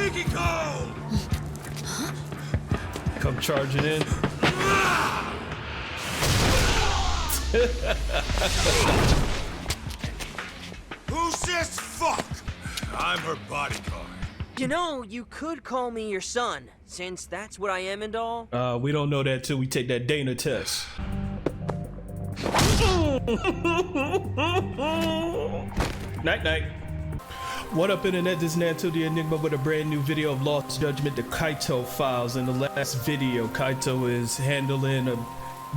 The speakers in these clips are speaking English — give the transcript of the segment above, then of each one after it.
Mikiko! Come charging in. Who's this fuck? I'm her bodyguard. You know, you could call me your son, since that's what I am and all. We don't know that till we take that Dana test. Night night. What up, internet? This is Nanto the Enigma with a brand new video of Lost Judgment, the Kaito Files. In the last video, Kaito is handling a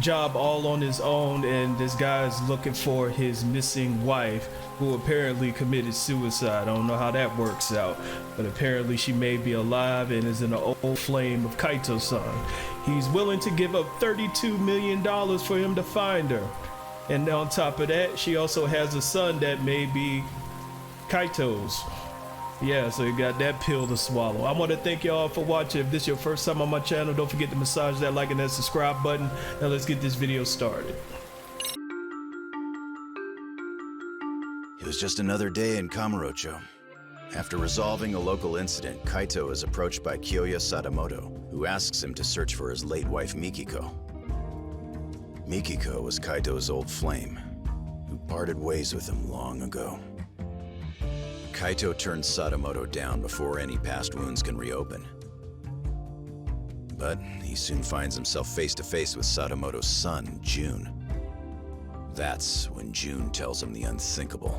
job all on his own, and this guy is looking for his missing wife, who apparently committed suicide. I don't know how that works out, but apparently she may be alive and is in an old flame of Kaito's son. He's willing to give up $32 million for him to find her. And on top of that, she also has a son that may be Kaito's. Yeah, so you got that pill to swallow. I want to thank y'all for watching. If this is your first time on my channel, don't forget to massage that like and that subscribe button. Now let's get this video started. It was just another day in Kamurocho. After resolving a local incident, Kaito is approached by Kiyoya Sadamoto, who asks him to search for his late wife Mikiko. Mikiko was Kaito's old flame, who parted ways with him long ago. Kaito turns Sadamoto down before any past wounds can reopen. But he soon finds himself face to face with Sadamoto's son, Jun. That's when Jun tells him the unthinkable.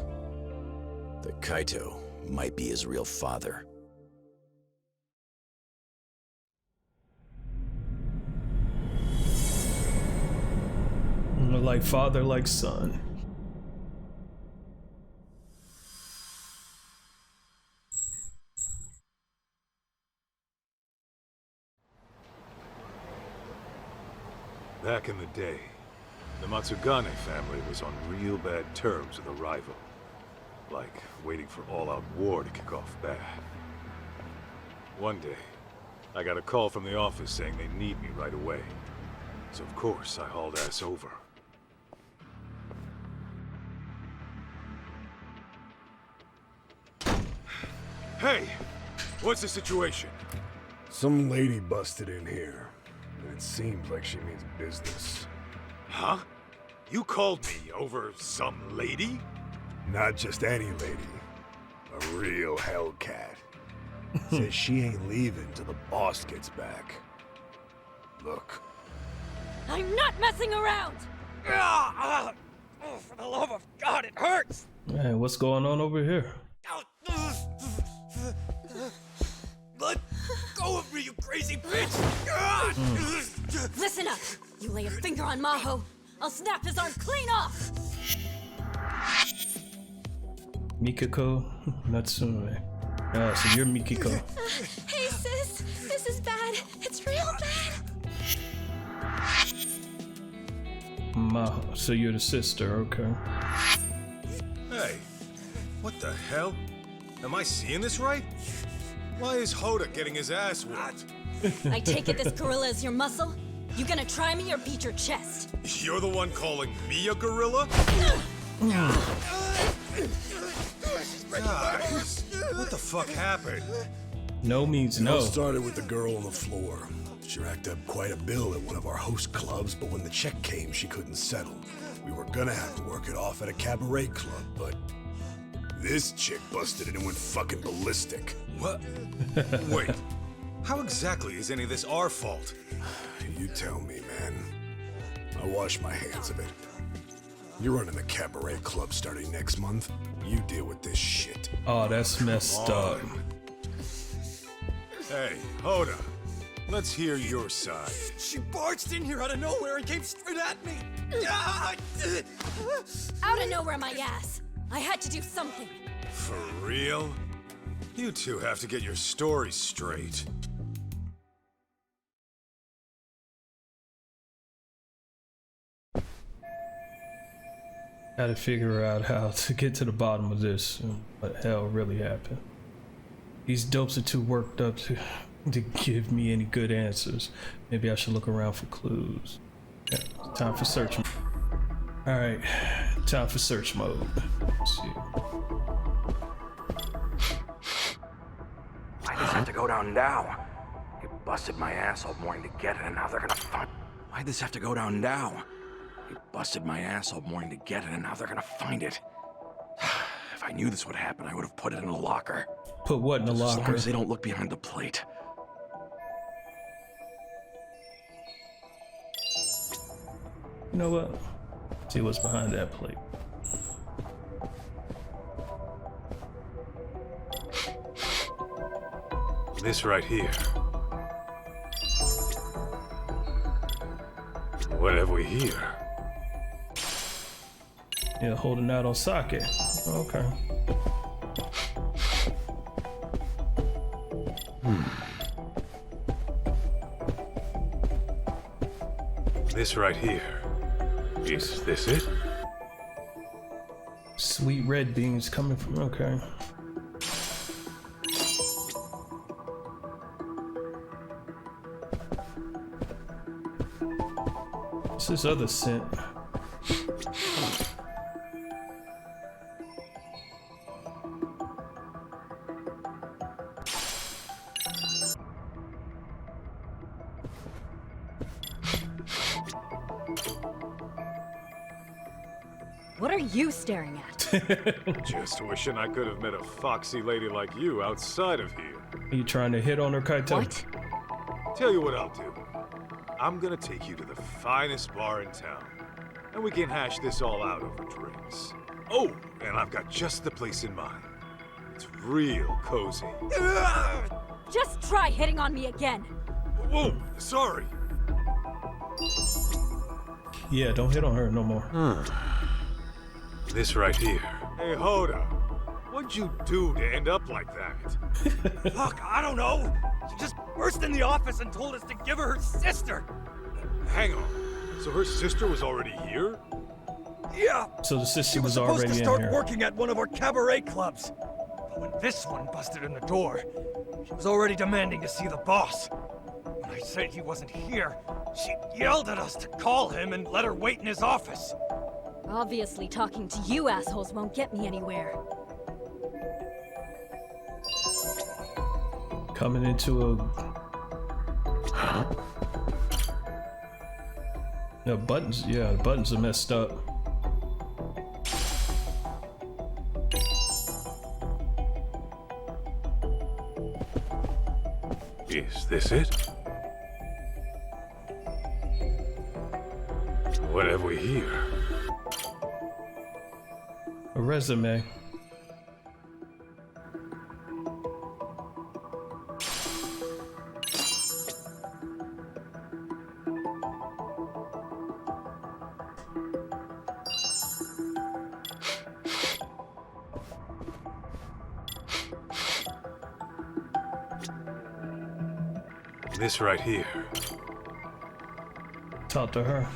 That Kaito might be his real father. Like father, like son. Back in the day, the Matsugane family was on real bad terms with a rival. Like waiting for all-out war to kick off bad. One day, I got a call from the office saying they need me right away. So of course, I hauled ass over. Hey! What's the situation? Some lady busted in here, and it seems like she means business. Huh? You called me over some lady? Not just any lady. A real Hellcat. Says she ain't leaving till the boss gets back. Look. I'm not messing around! Oh, for the love of God, it hurts! Man, what's going on over here? Let go of me, you crazy bitch! Listen up! You lay a finger on Maho, I'll snap his arm clean off! Mikiko Natsume. Ah, so you're Mikiko. Hey sis, this is bad. It's real bad. So you're the sister, okay. Hey, what the hell? Am I seeing this right? Why is Hoda getting his ass whooped? I take it this gorilla is your muscle? You gonna try me or beat your chest? You're the one calling me a gorilla? Guys, what the fuck happened? No means It no. all started with the girl on the floor. She racked up quite a bill at one of our host clubs, but when the check came, she couldn't settle. We were gonna have to work it off at a cabaret club, but this chick busted in and went fucking ballistic. What? Wait, how exactly is any of this our fault? You tell me, man. I wash my hands of it. You're running the cabaret club starting next month. You deal with this shit. Oh, that's messed up. Hey, Hoda, let's hear your side. She barged in here out of nowhere and came straight at me! Out of nowhere, my ass. I had to do something. For real? You two have to get your stories straight. Gotta figure out how to get to the bottom of this and what the hell really happened. These dopes are too worked up to give me any good answers. Maybe I should look around for clues. Yeah, time for search. Alright, time for search mode. Let's see. have to go down now? You busted my ass all morning to get it, and now they're gonna find... Why'd this have to go down now? You busted my ass all morning to get it, and now they're gonna find it. If I knew this would happen, I would have put it in a locker. Put what in the As long locker? as they don't look behind the plate. You know what? See what's behind that plate. This right here. What have we here? Yeah, holding out on sake. Okay. This right here. Is this it? Sweet red beans coming from. Okay. What's this other scent? What are you staring at? Just wishing I could have met a foxy lady like you outside of here. Are you trying to hit on her, Kaito? What? Tell you what I'll do. I'm gonna take you to the finest bar in town, and we can hash this all out over drinks. Oh, and I've got just the place in mind. It's real cozy. Just try hitting on me again. Whoa, sorry. Yeah, don't hit on her no more. This right here. Hey, Hoda, what'd you do to end up like that? Fuck, I don't know. She just burst in the office and told us to give her sister. Hang on. So her sister was already here? Yeah. So the sister She was was supposed already to in start here. working at one of our cabaret clubs. But when this one busted in the door, she was already demanding to see the boss. When I said he wasn't here, she yelled at us to call him and let her wait in his office. Obviously, talking to you assholes won't get me anywhere. Coming into a... The buttons, yeah, the buttons are messed up. Is this it? What have we here? A resume. This right here. Talk to her.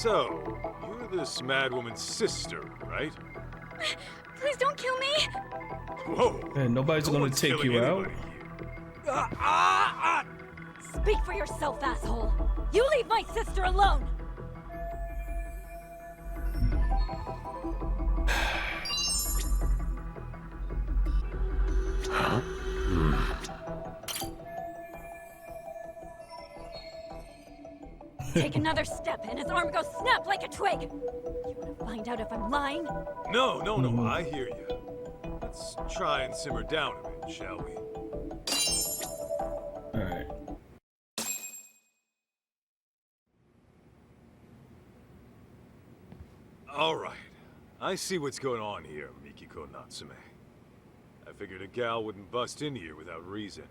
So, you're this mad woman's sister, right? Please don't kill me! Whoa! And nobody's No gonna one's take killing you out. anybody here. Speak for yourself, asshole! You leave my sister alone! Take another step and his arm goes snap like a twig! You wanna find out if I'm lying? No, I hear you. Let's try and simmer down a bit, shall we? Alright. Alright. I see what's going on here, Mikiko Natsume. I figured a gal wouldn't bust in here without reason.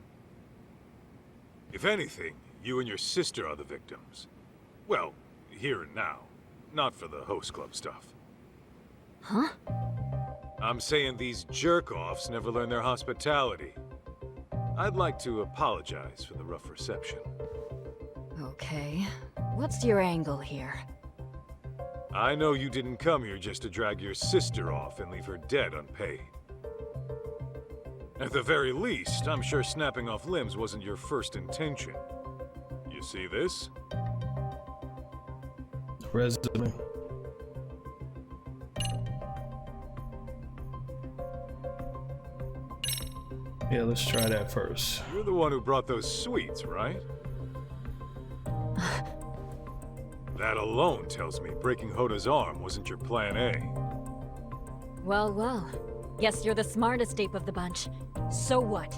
If anything, you and your sister are the victims. Well, here and now. Not for the host club stuff. Huh? I'm saying these jerk-offs never learn their hospitality. I'd like to apologize for the rough reception. Okay. What's your angle here? I know you didn't come here just to drag your sister off and leave her dead unpaid. At the very least, I'm sure snapping off limbs wasn't your first intention. You see this? Resume. Yeah, let's try that first. You're the one who brought those sweets, right? That alone tells me breaking Hoda's arm wasn't your plan A. Well, well. Guess you're the smartest ape of the bunch. So what?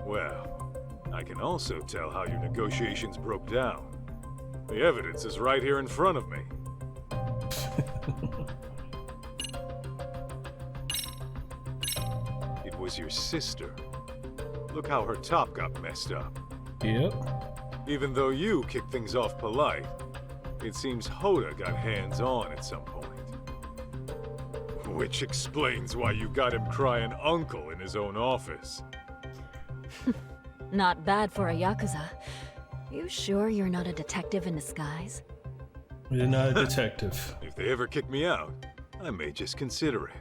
Well, I can also tell how your negotiations broke down. The evidence is right here in front of me. It was your sister. Look how her top got messed up. Yep. Even though you kicked things off polite, it seems Hoda got hands-on at some point. Which explains why you got him crying uncle in his own office. Not bad for a Yakuza. You sure you're not a detective in disguise? You're not a detective. If they ever kick me out, I may just consider it.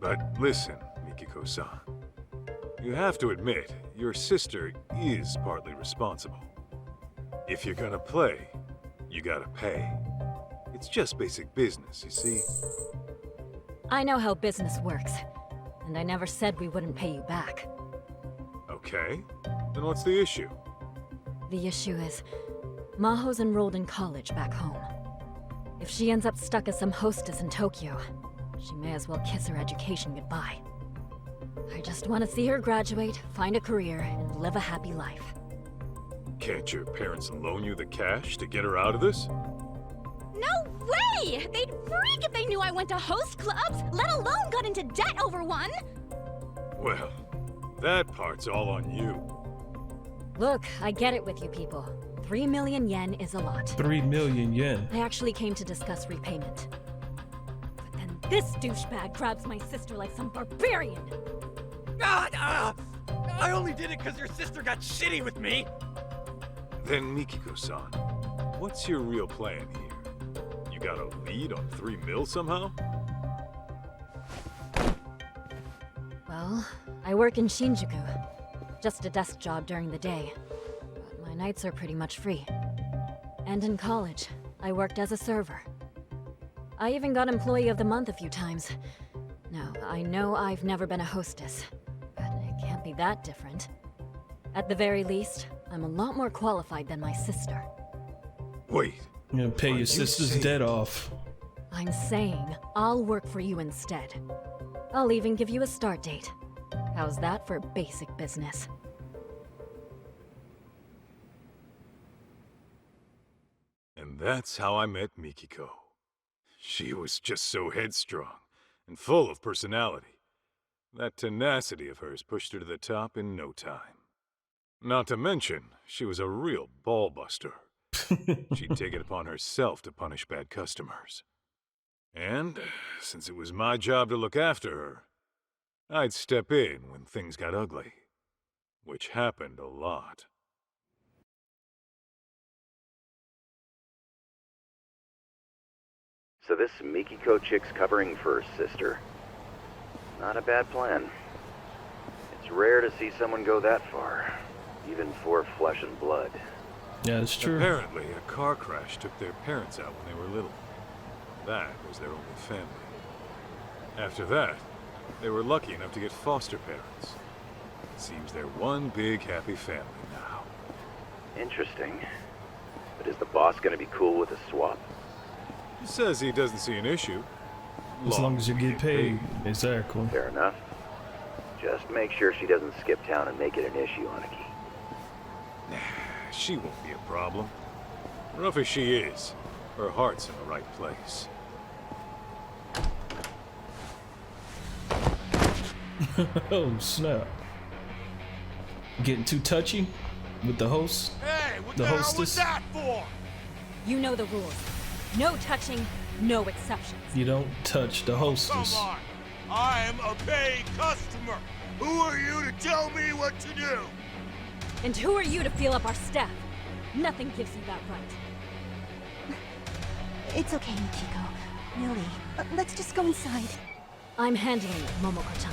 But listen, Mikiko-san. You have to admit, your sister is partly responsible. If you're gonna play, you gotta pay. It's just basic business, you see? I know how business works, and I never said we wouldn't pay you back. Okay, then what's the issue? The issue is, Maho's enrolled in college back home. If she ends up stuck as some hostess in Tokyo, she may as well kiss her education goodbye. I just want to see her graduate, find a career, and live a happy life. Can't your parents loan you the cash to get her out of this? No way! They'd freak if they knew I went to host clubs, let alone got into debt over one! Well, that part's all on you. Look, I get it with you people. 3 million yen is a lot. 3 million yen. I actually came to discuss repayment. But then this douchebag grabs my sister like some barbarian. I only did it because your sister got shitty with me! Then Mikiko-san, what's your real plan here? You got a lead on 3 mil somehow? Well, I work in Shinjuku. Just a desk job during the day. But my nights are pretty much free. And in college, I worked as a server. I even got Employee of the Month a few times. Now, I know I've never been a hostess, but it can't be that different. At the very least, I'm a lot more qualified than my sister. Wait. You're gonna pay Are your you sister's saying- debt off. I'm saying I'll work for you instead. I'll even give you a start date. How's that for basic business? And that's how I met Mikiko. She was just so headstrong and full of personality. That tenacity of hers pushed her to the top in no time. Not to mention, she was a real ball buster. She'd take it upon herself to punish bad customers. And, since it was my job to look after her, I'd step in when things got ugly. Which happened a lot. So this Mikiko chick's covering for her sister. Not a bad plan. It's rare to see someone go that far, even for flesh and blood. Yeah, that's true. Apparently, a car crash took their parents out when they were little. That was their only family. After that, they were lucky enough to get foster parents. It seems they're one big happy family now. Interesting. But is the boss gonna be cool with a swap? He says he doesn't see an issue. As long as you get paid. Exactly. Fair enough. Just make sure she doesn't skip town and make it an issue, Aniki. She won't be a problem. Rough as she is, her heart's in the right place. Oh, snap. Getting too touchy with the host? Hey, what The the hell hostess? was that for? You know the rules. No touching, no exceptions. You don't touch the Come hostess. on! I'm a paid customer! Who are you to tell me what to do? And who are you to feel up our staff? Nothing gives you that right. It's okay, Mikiko. Really. Let's just go inside. I'm handling it, Momoko-chan.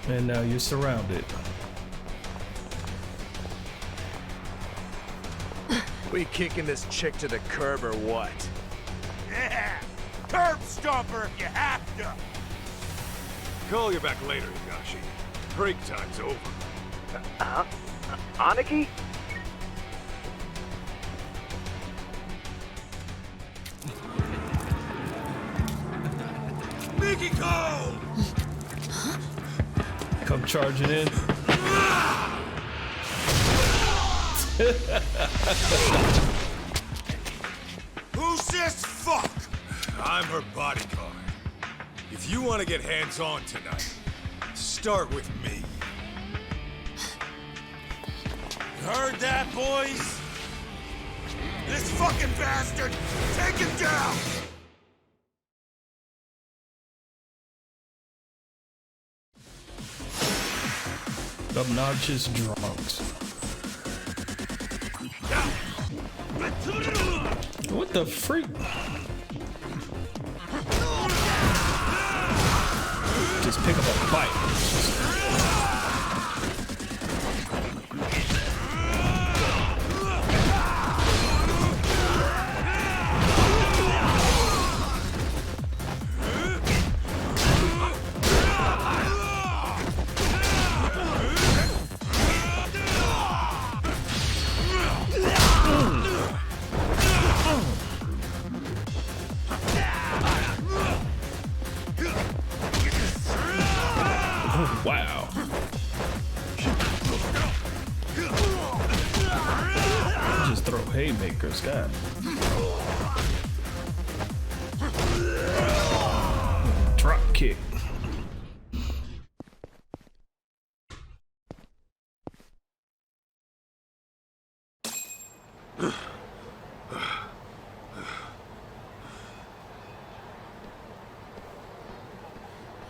And now you're surrounded. We kicking this chick to the curb or what? Yeah! curb stomper if you have to. Call you back later, Higashi. Break time's over. Aniki? Mikiko! Come charging in. Who's this fuck? I'm her bodyguard. If you want to get hands-on tonight, start with me. You heard that, boys? This fucking bastard! Take him down! Obnoxious drunks. What the freak? Just pick up a bite. Wow. Just throw haymakers, God. Drop kick.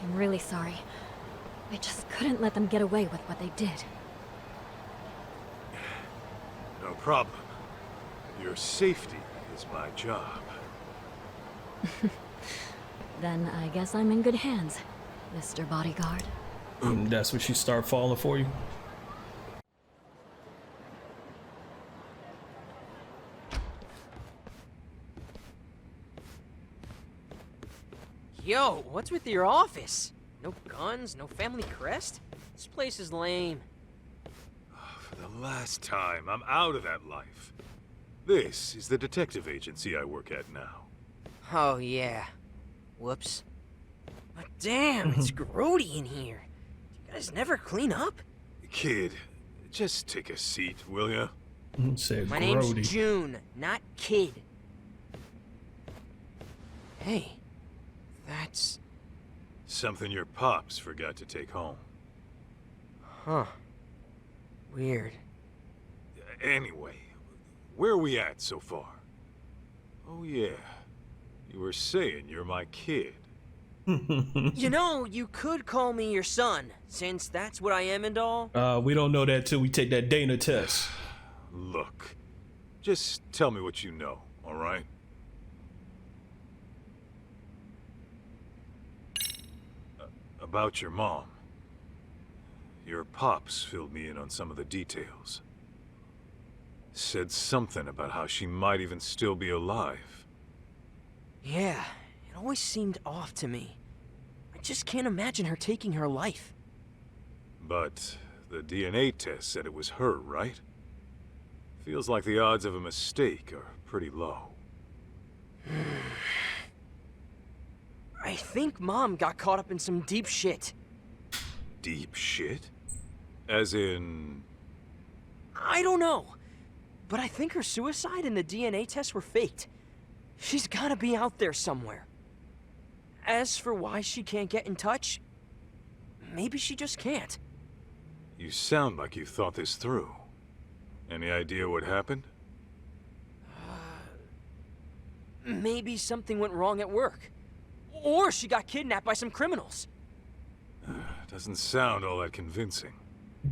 I'm really sorry. I just couldn't let them get away with what they did. No problem. Your safety is my job. Then I guess I'm in good hands, Mr. Bodyguard. That's when she start falling for you. Yo, what's with your office? No guns, no family crest? This place is lame. For the last time, I'm out of that life. This is the detective agency I work at now. Oh, yeah. Whoops. But damn, it's grody in here. You guys never clean up? Kid, just take a seat, will ya? Say My name's grody. June, not Kid. Hey, that's... Something your pops forgot to take home. Huh. Weird. Anyway, where are we at so far? Oh yeah, you were saying you're my kid. You know, you could call me your son, since that's what I am and all. We don't know that till we take that Dana test. Look, just tell me what you know, all right? About your mom. Your pops filled me in on some of the details. Said something about how she might even still be alive. Yeah, it always seemed off to me. I just can't imagine her taking her life. But the DNA test said it was her, right? Feels like the odds of a mistake are pretty low. I think Mom got caught up in some deep shit. Deep shit? As in... I don't know. But I think her suicide and the DNA tests were faked. She's gotta be out there somewhere. As for why she can't get in touch, maybe she just can't. You sound like you thought this through. Any idea what happened? Maybe something went wrong at work. Or she got kidnapped by some criminals. Doesn't sound all that convincing.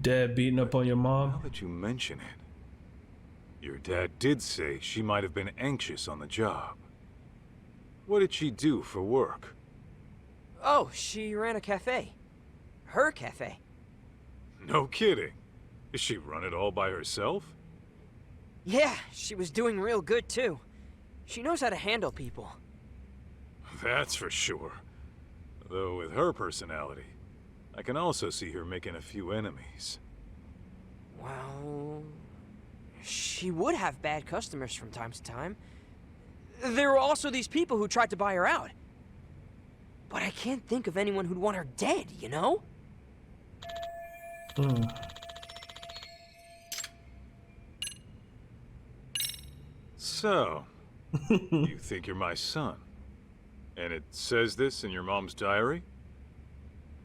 Dad beating up on your Now mom? that you mention it, your dad did say she might have been anxious on the job. What did she do for work? Oh, she ran a cafe. Her cafe. No kidding. Does she run it all by herself? Yeah, she was doing real good too. She knows how to handle people. That's for sure. Though with her personality, I can also see her making a few enemies. Well, she would have bad customers from time to time. There were also these people who tried to buy her out. But I can't think of anyone who'd want her dead, you know? So, you think you're my son? And it says this in your mom's diary?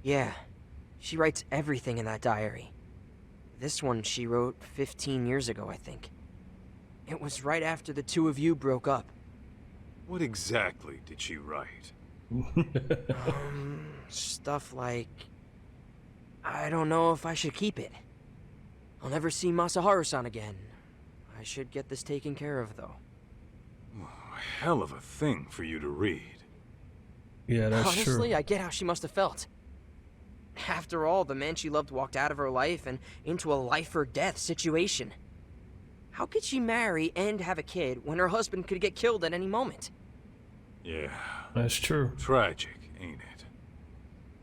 Yeah, she writes everything in that diary. This one she wrote 15 years ago, I think. It was right after the two of you broke up. What exactly did she write? Stuff like... I don't know if I should keep it. I'll never see Masaharu-san again. I should get this taken care of, though. Hell of a thing for you to read. Yeah, that's true. Honestly, I get how she must have felt. After all, the man she loved walked out of her life and into a life-or-death situation. How could she marry and have a kid when her husband could get killed at any moment? Yeah. That's true. Tragic, ain't it?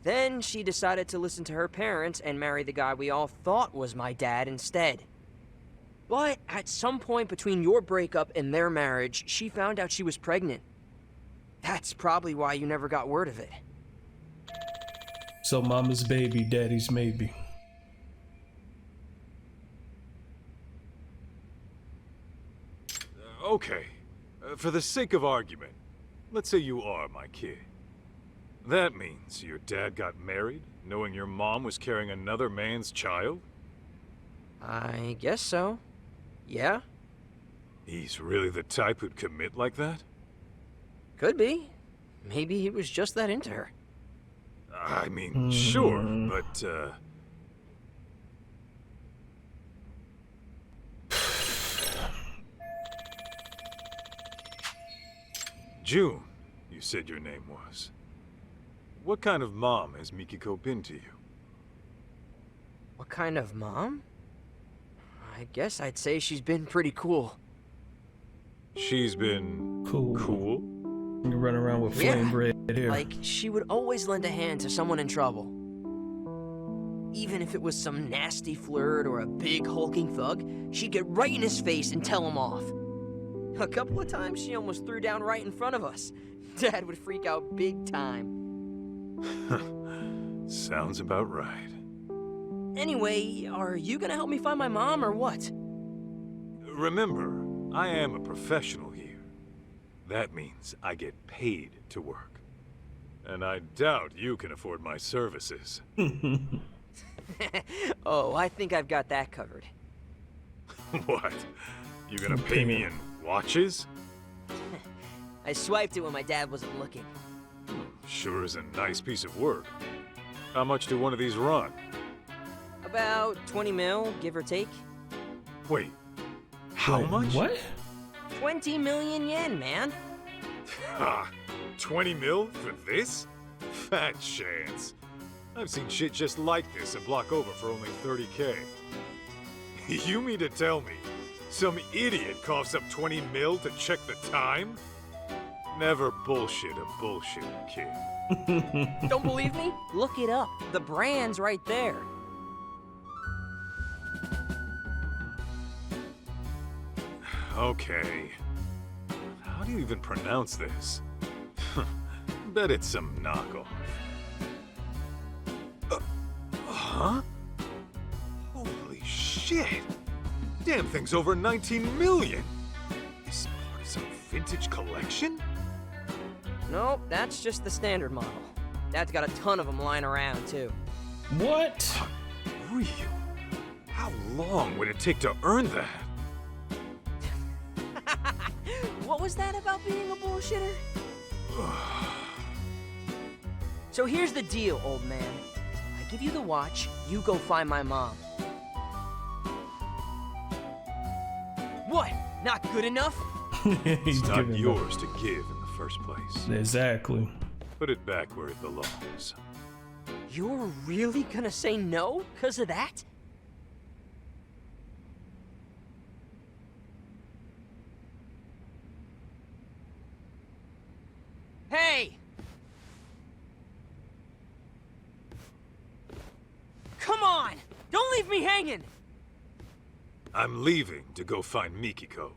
Then she decided to listen to her parents and marry the guy we all thought was my dad instead. But at some point between your breakup and their marriage, she found out she was pregnant. That's probably why you never got word of it. So mama's baby, daddy's maybe. Okay. For the sake of argument, let's say you are my kid. That means your dad got married, knowing your mom was carrying another man's child? I guess so. Yeah? He's really the type who'd commit like that? Could be. Maybe he was just that into her. I mean, sure, but, June, you said your name was. What kind of mom has Mikiko been to you? What kind of mom? I guess I'd say she's been pretty cool. She's been... Cool. Cool? You run around with flame red hair. Like, she would always lend a hand to someone in trouble. Even if it was some nasty flirt or a big hulking thug, she'd get right in his face and tell him off. A couple of times she almost threw down right in front of us. Dad would freak out big time. Sounds about right. Anyway, are you gonna help me find my mom or what? Remember, I am a professional here. That means I get paid to work. And I doubt you can afford my services. Oh, I think I've got that covered. What? You gonna pay me in watches? I swiped it when my dad wasn't looking. Sure is a nice piece of work. How much do one of these run? About 20 mil, give or take. Wait, how much? What? 20 million yen, man. Ha! 20 mil for this? Fat chance. I've seen shit just like this a block over for only 30K. You mean to tell me some idiot coughs up 20 mil to check the time? Never bullshit a bullshit kid. Don't believe me? Look it up. The brand's right there. Okay. How do you even pronounce this? Bet it's some knockoff. Huh? Holy shit! Damn thing's over 19 million! Is part of some vintage collection? Nope, that's just the standard model. Dad's got a ton of them lying around, too. What? Real? How long would it take to earn that? What was that about being a bullshitter? So here's the deal, old man. I give you the watch, you go find my mom. What? Not good enough? He's It's not giving yours to give in the first place. Exactly. Put it back where it belongs. You're really gonna say no because of that? Hey! come on! Don't leave me hanging! I'm leaving to go find Mikiko.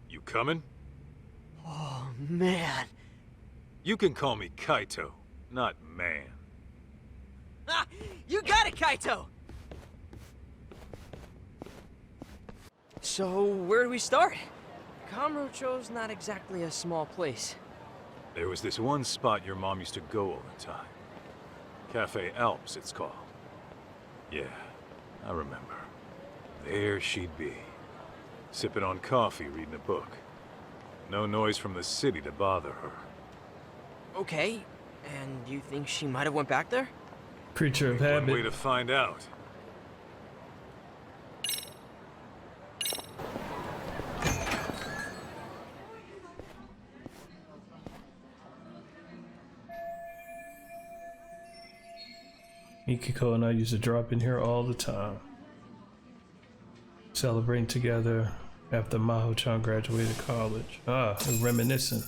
You coming? Oh, man. You can call me Kaito, not man. Ah, you got it, Kaito! So, where do we start? Kamurocho's not exactly a small place. There was this one spot your mom used to go all the time. Cafe Alps, it's called. Yeah, I remember. There she'd be, sipping on coffee, reading a book. No noise from the city to bother her. Okay, and you think she might have went back there? Creature of One way habit. to find out. Mikiko and I used to drop in here all the time. Celebrating together after Maho-chan graduated college. Ah, reminiscent.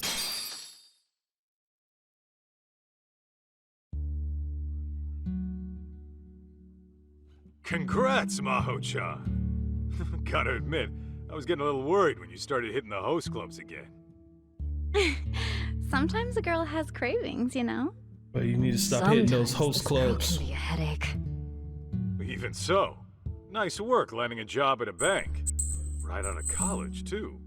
Congrats, Maho-chan. Gotta admit, I was getting a little worried when you started hitting the host clubs again. Sometimes a girl has cravings, you know? But you need to stop hitting those host this girl clubs. can be a headache. Even so, nice work landing a job at a bank. Right out of college, too.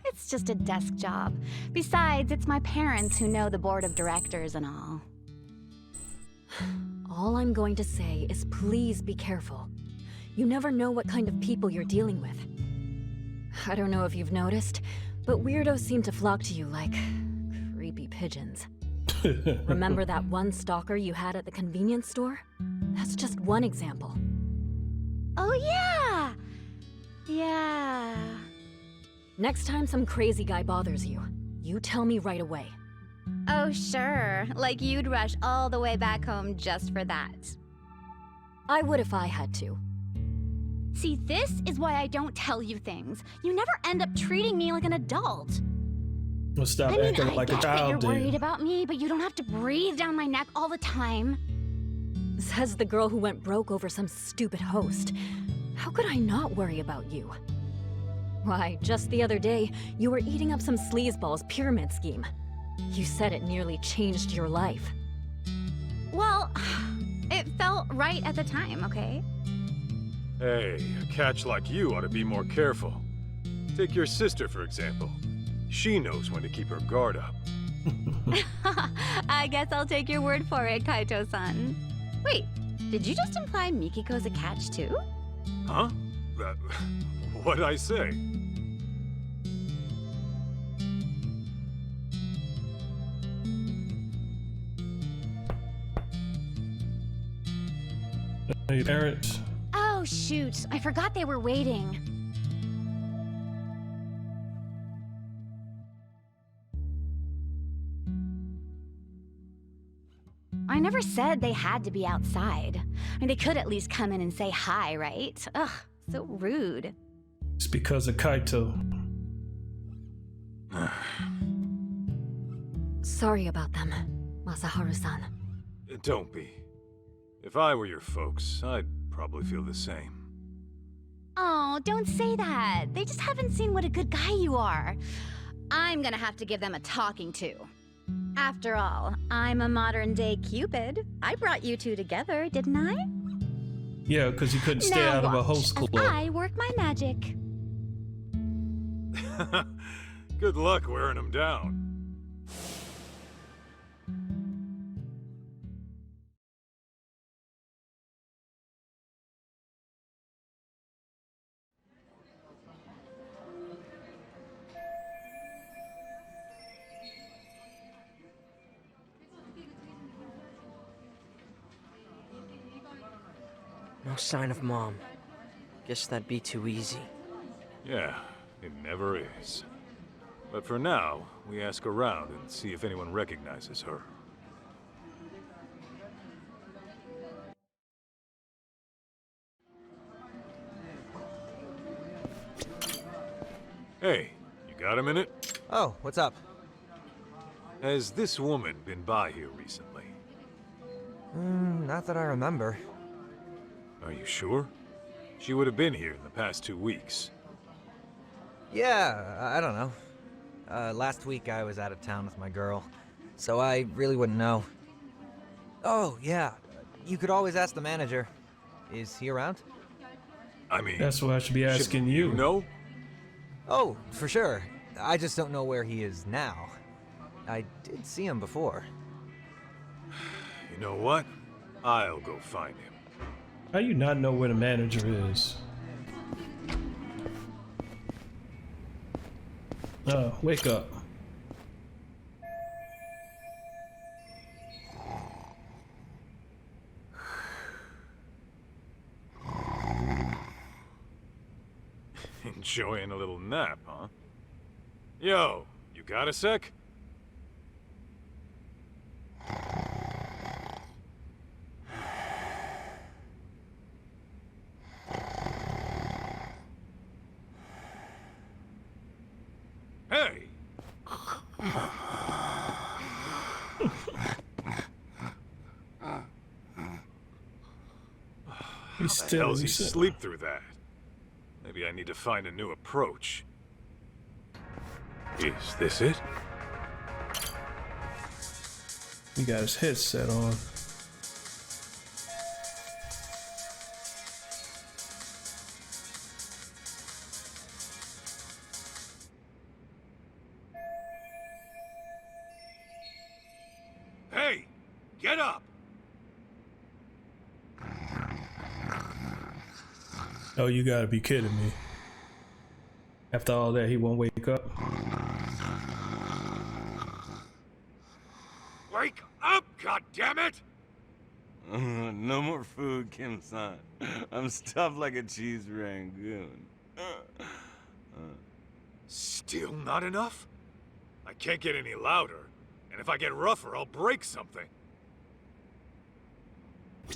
It's just a desk job. Besides, it's my parents who know the board of directors and all. All I'm going to say is please be careful. You never know what kind of people you're dealing with. I don't know if you've noticed, but weirdos seem to flock to you like creepy pigeons. Remember that one stalker you had at the convenience store? That's just one example. Oh, yeah! Yeah. Next time some crazy guy bothers you, you tell me right away. Oh, sure. Like you'd rush all the way back home just for that. I would if I had to. See, this is why I don't tell you things. You never end up treating me like an adult. Well, stop I mean, acting I like a get that child, you're worried dude. about me, but you don't have to breathe down my neck all the time. Says the girl who went broke over some stupid host. How could I not worry about you? Why, just the other day, you were eating up some sleazeball's pyramid scheme. You said it nearly changed your life. Well, it felt right at the time, okay? Hey, a catch like you ought to be more careful. Take your sister, for example. She knows when to keep her guard up. I guess I'll take your word for it, Kaito-san. Wait, did you just imply Mikiko's a catch too? Huh? What'd I say? Your parents. Oh, shoot. I forgot they were waiting. I never said they had to be outside. I mean, they could at least come in and say hi, right? Ugh, so rude. It's because of Kaito. Sorry about them, Masaharu-san. Don't be. If I were your folks, I'd probably feel the same. Oh, don't say that. They just haven't seen what a good guy you are. I'm gonna have to give them a talking to. After all, I'm a modern-day Cupid. I brought you two together, didn't I? Yeah, because you couldn't stay Now out of a watch host as club. I work my magic. Good luck wearing them down. No sign of Mom. Guess that'd be too easy. Yeah, it never is. But for now, we ask around and see if anyone recognizes her. Hey, you got a minute? Oh, what's up? Has this woman been by here recently? Not that I remember. Are you sure? She would have been here in the past 2 weeks. Yeah, I don't know. Last week I was out of town with my girl, so I really wouldn't know. Oh, yeah. You could always ask the manager. Is he around? I mean... That's what I should be asking you. You know? Oh, for sure. I just don't know where he is now. I did see him before. You know what? I'll go find him. How you not know where the manager is? Oh, wake up. Enjoying a little nap, huh? Yo, you got a sec? Hey! He's How the still hell's he sleep through that? Maybe I need to find a new approach. Is this it? He got his headset on. Hey! Get up! Oh, you gotta be kidding me. After all that, he won't wake up? Wake up, goddammit! No more food, Kim-san. I'm stuffed like a cheese rangoon. Still not enough? I can't get any louder, and if I get rougher, I'll break something.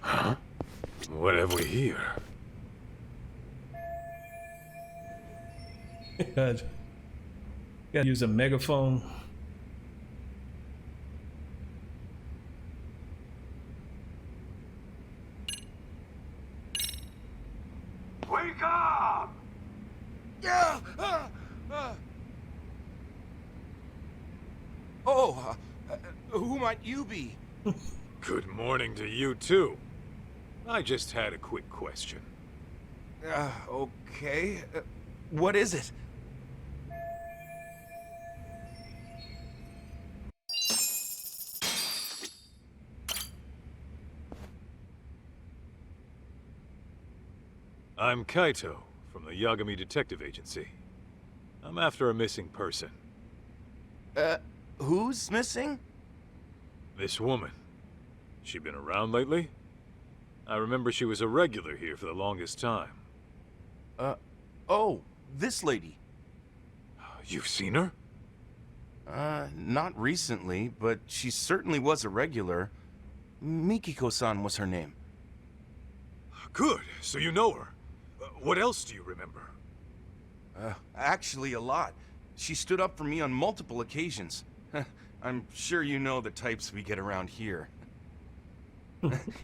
Huh? What have we here? God. Gotta use a megaphone. Wake up! Yeah! Oh, who might you be? Good morning to you, too. I just had a quick question. Okay. What is it? I'm Kaito, from the Yagami Detective Agency. I'm after a missing person. Who's missing? This woman. She been around lately? I remember she was a regular here for the longest time. Oh, this lady. You've seen her? Not recently, but she certainly was a regular. Mikiko-san was her name. Good, so you know her. What else do you remember? Actually a lot. She stood up for me on multiple occasions. I'm sure you know the types we get around here.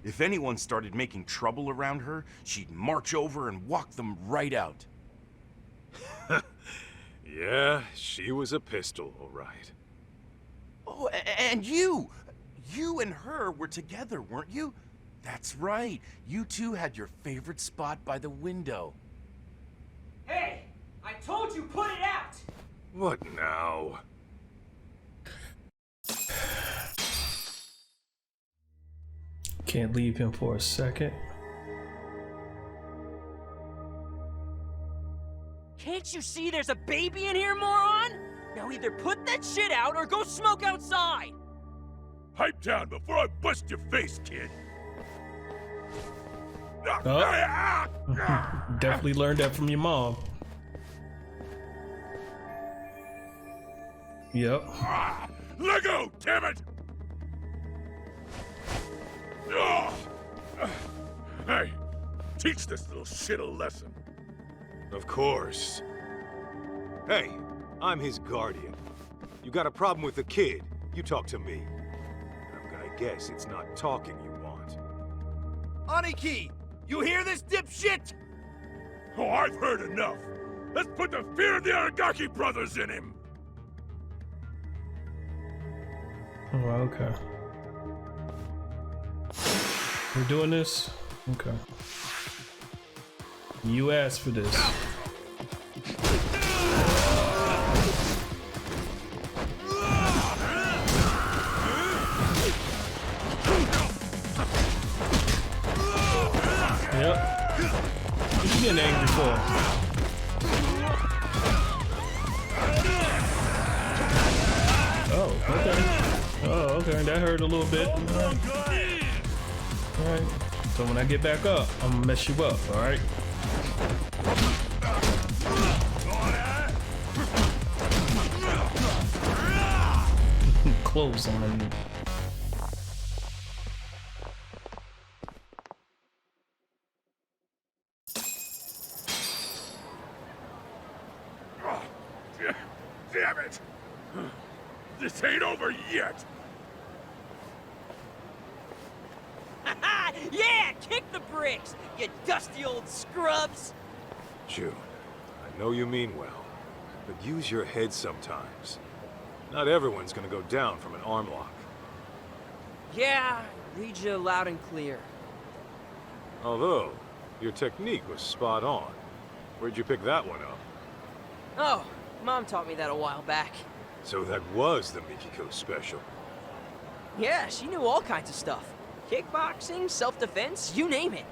If anyone started making trouble around her, she'd march over and walk them right out. Yeah, she was a pistol, all right. Oh, and you! You and her were together, weren't you? That's right. You two had your favorite spot by the window. Hey! I told you put it out! What now? Can't leave him for a second. Can't you see there's a baby in here, moron? Now either put that shit out or go smoke outside! Pipe down before I bust your face, kid! Oh. Definitely learned that from your mom. Yep. Let go, damn it! Hey, teach this little shit a lesson. Of course. Hey, I'm his guardian. You got a problem with the kid, you talk to me. And I'm gonna guess it's not talking you want. Aniki! You hear this, dipshit? Oh, I've heard enough. Let's put the fear of the Aragaki brothers in him. Oh, okay. We're doing this? Okay. You asked for this. Yep. What you getting angry for? Oh, okay. Oh, okay. That hurt a little bit. Alright. So when I get back up, I'm gonna mess you up, alright? Close on you. Damn it! This ain't over yet! Yeah, kick the bricks, you dusty old scrubs! Jun, I know you mean well, but use your head sometimes. Not everyone's gonna go down from an arm lock. Yeah, read you loud and clear. Although, your technique was spot on. Where'd you pick that one up? Oh, Mom taught me that a while back. So that was the Mikiko special. Yeah, she knew all kinds of stuff. Kickboxing, self-defense, you name it.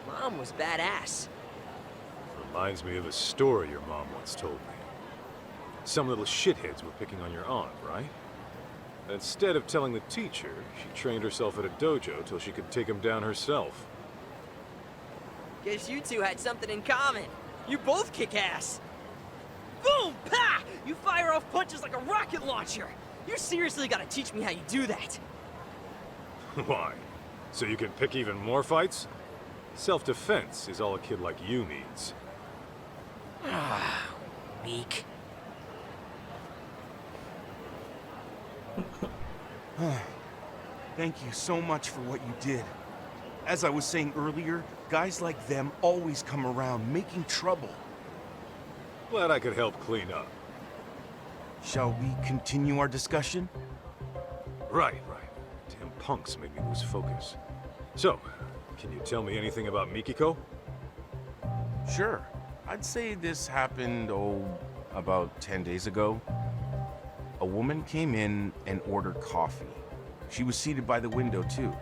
Mom was badass. Reminds me of a story your mom once told me. Some little shitheads were picking on your aunt, right? Instead of telling the teacher, she trained herself at a dojo till she could take him down herself. Guess you two had something in common. You both kick ass. Boom! Pa! You fire off punches like a rocket launcher. You seriously gotta teach me how you do that. Why? So you can pick even more fights? Self-defense is all a kid like you needs. Ah, weak. Thank you so much for what you did. As I was saying earlier, guys like them always come around making trouble. Glad I could help clean up. Shall we continue our discussion? Right. Damn punks made me lose focus. So, can you tell me anything about Mikiko? Sure. I'd say this happened, about 10 days ago. A woman came in and ordered coffee. She was seated by the window, too.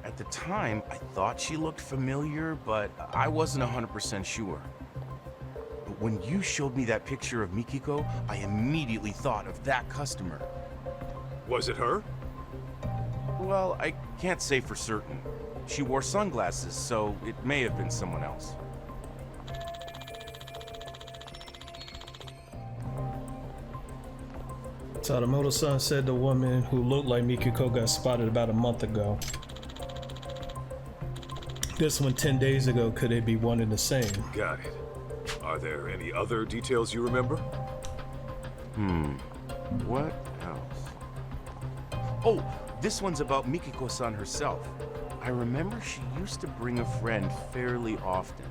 At the time, I thought she looked familiar, but I wasn't 100% sure. But when you showed me that picture of Mikiko, I immediately thought of that customer. Was it her? Well, I can't say for certain. She wore sunglasses, so it may have been someone else. Sadamoto-san said the woman who looked like Mikiko got spotted about a month ago. This one 10 days ago, could it be one and the same? Got it. Are there any other details you remember? What else? Oh, this one's about Mikiko-san herself. I remember she used to bring a friend fairly often.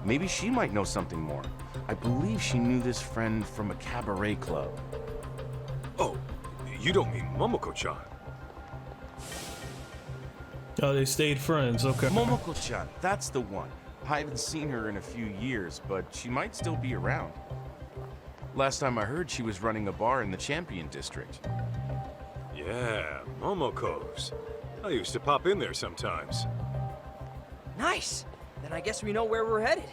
Maybe she might know something more. I believe she knew this friend from a cabaret club. Oh, you don't mean Momoko-chan? Oh, they stayed friends, okay. Momoko-chan, that's the one. I haven't seen her in a few years, but she might still be around. Last time I heard, she was running a bar in the Champion District. Yeah, Momoko's. I used to pop in there sometimes. Nice. Then I guess we know where we're headed.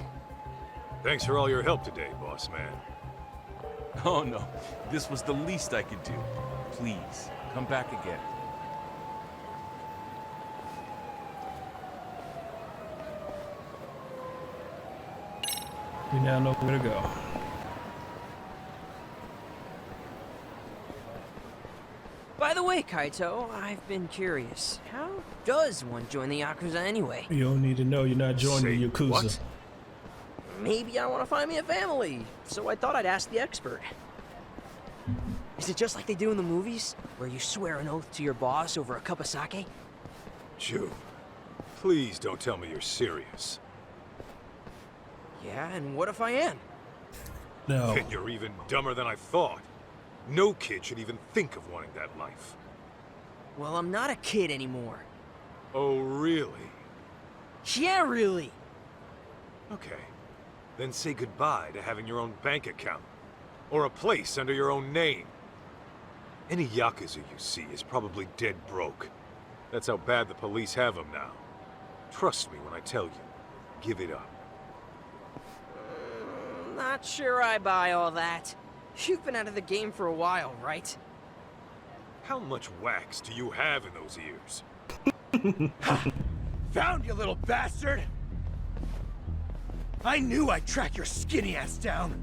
Thanks for all your help today, boss man. Oh no, this was the least I could do. Please, come back again. We now know where to go. By the way, Kaito, I've been curious. How does one join the Yakuza anyway? You don't need to know you're not joining the Yakuza. What? Maybe I want to find me a family, so I thought I'd ask the expert. Is it just like they do in the movies, where you swear an oath to your boss over a cup of sake? Jun, Please don't tell me you're serious. Yeah, and what if I am? No. Then you're even dumber than I thought. No kid should even think of wanting that life. Well, I'm not a kid anymore. Oh, really? Yeah, really. Okay. Then say goodbye to having your own bank account. Or a place under your own name. Any Yakuza you see is probably dead broke. That's how bad the police have them now. Trust me when I tell you. Give it up. Not sure I buy all that. You've been out of the game for a while, right? How much wax do you have in those ears? Found you, little bastard! I knew I'd track your skinny ass down.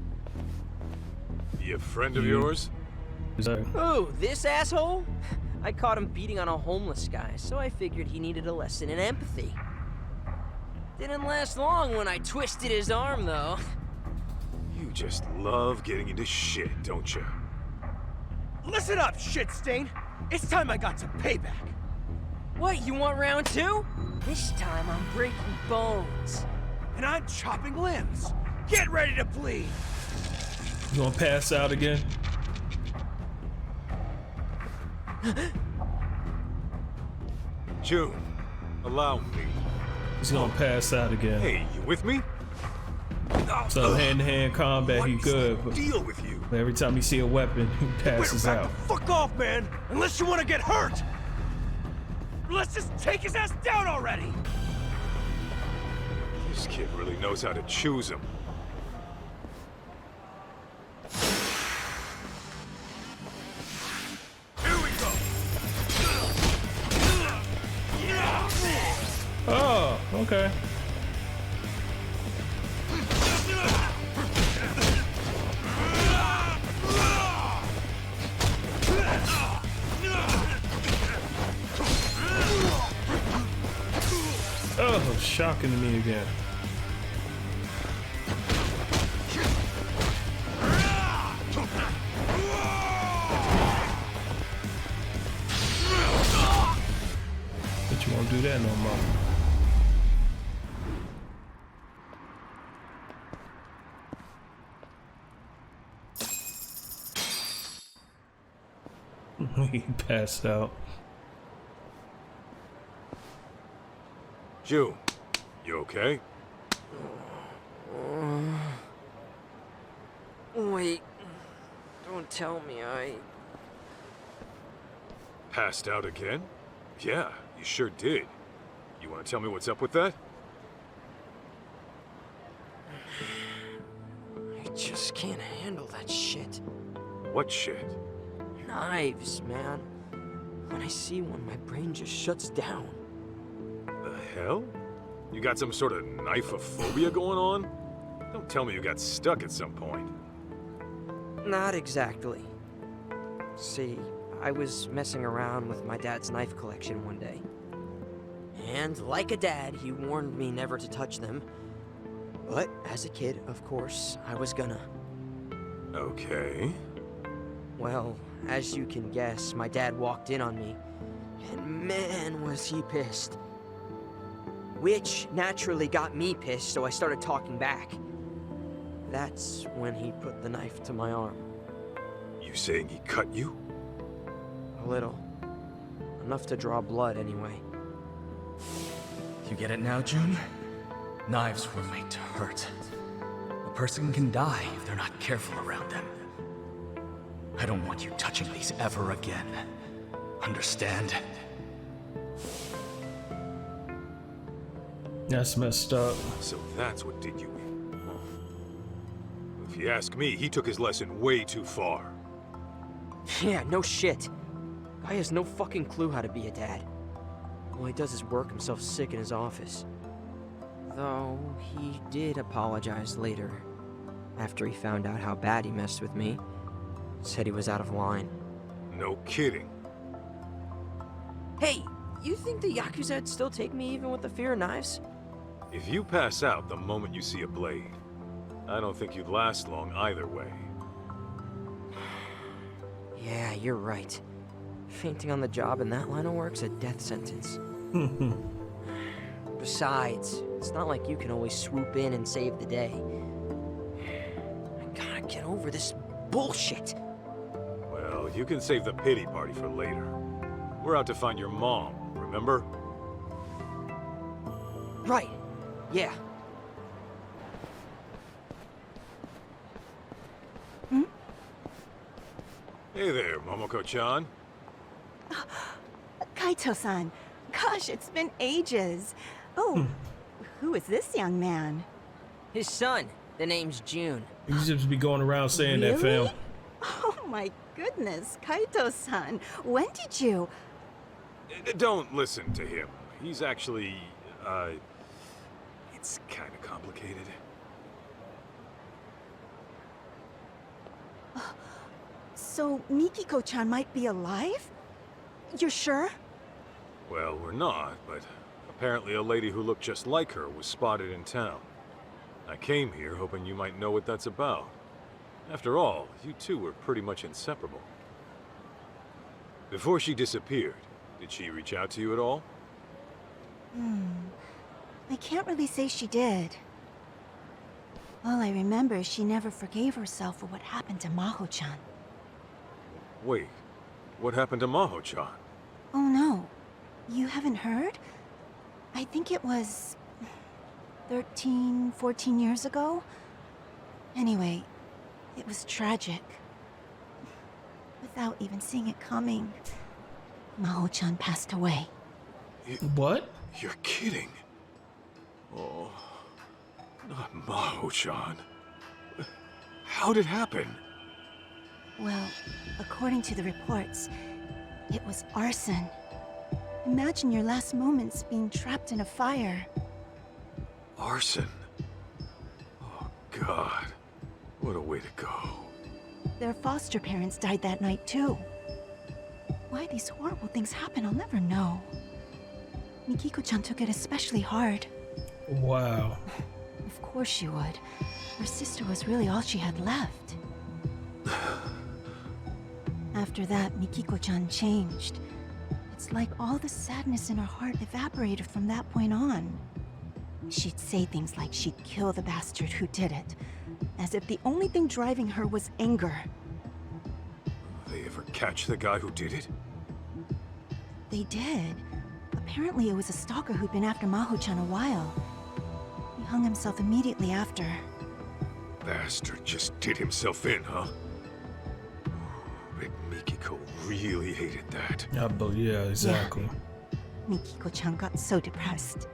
You a friend of yours? Oh, this asshole? I caught him beating on a homeless guy, so I figured he needed a lesson in empathy. Didn't last long when I twisted his arm, though. You just love getting into shit, don't you? Listen up, shit stain! It's time I got some payback! What, you want round two? This time I'm breaking bones. And I'm chopping limbs! Get ready to bleed! You gonna pass out again? Jun, allow me. He's gonna pass out again. Hey, you with me? So hand-to-hand combat, he good. But Deal with you. every time he see a weapon, he passes Back out. the fuck off, man! Unless you want to get hurt! Let's just take his ass down already! This kid really knows how to choose him. Here we go. Oh, okay. Oh, shocking to me again. But you won't do that no more. He passed out. Jun, you okay? Wait. Don't tell me I... Passed out again? Yeah, you sure did. You want to tell me what's up with that? I just can't handle that shit. What shit? Knives, man. When I see one, my brain just shuts down. The hell? You got some sort of knife-phobia going on? Don't tell me you got stuck at some point. Not exactly. See, I was messing around with my dad's knife collection one day. And like a dad, he warned me never to touch them. But as a kid, of course, I was gonna. Okay. Well, as you can guess, my dad walked in on me, and man was he pissed. Which naturally got me pissed, so I started talking back. That's when he put the knife to my arm. You saying he cut you? A little. Enough to draw blood, anyway. You get it now, Jun? Knives were made to hurt. A person can die if they're not careful around them. I don't want you touching these ever again. Understand? That's messed up. So that's what did you in. Huh. If you ask me, he took his lesson way too far. Yeah, no shit. Guy has no fucking clue how to be a dad. All he does is work himself sick in his office. Though, he did apologize later. After he found out how bad he messed with me. Said he was out of line. No kidding. Hey, you think the Yakuza'd still take me even with the fear of knives? If you pass out the moment you see a blade, I don't think you'd last long either way. Yeah, you're right. Fainting on the job in that line of work's a death sentence. Besides, it's not like you can always swoop in and save the day. I gotta get over this bullshit. Well, you can save the pity party for later. We're out to find your mom, remember? Right. Yeah. Hey there, Momoko-chan. Kaito-san. Gosh, it's been ages. Oh, who is this young man? His son. The name's Jun. You just be going around saying that, Really? fam. Oh my goodness, Kaito-san. When did you... Don't listen to him. He's actually, it's kind of complicated. So Mikiko-chan might be alive? You're sure? Well, we're not, but apparently a lady who looked just like her was spotted in town. I came here hoping you might know what that's about. After all, you two were pretty much inseparable. Before she disappeared, did she reach out to you at all? I can't really say she did. All I remember is she never forgave herself for what happened to Maho-chan. Wait, what happened to Maho-chan? Oh no, you haven't heard? I think it was 13, 14 years ago? Anyway, it was tragic. Without even seeing it coming, Maho-chan passed away. What? You're kidding. Oh, not Maho-chan. How'd it happen? Well, according to the reports, it was arson. Imagine your last moments being trapped in a fire. Arson? Oh, God. What a way to go. Their foster parents died that night, too. Why these horrible things happen, I'll never know. Mikiko-chan took it especially hard. Wow. Of course she would. Her sister was really all she had left. After that, Mikiko-chan changed. It's like all the sadness in her heart evaporated from that point on. She'd say things like she'd kill the bastard who did it, as if the only thing driving her was anger. They ever catch the guy who did it? They did. Apparently it was a stalker who'd been after Maho-chan a while. He hung himself immediately after. Bastard just did himself in, huh? Bet Mikiko really hated that. Yeah, exactly. Yeah. Mikiko-chan got so depressed.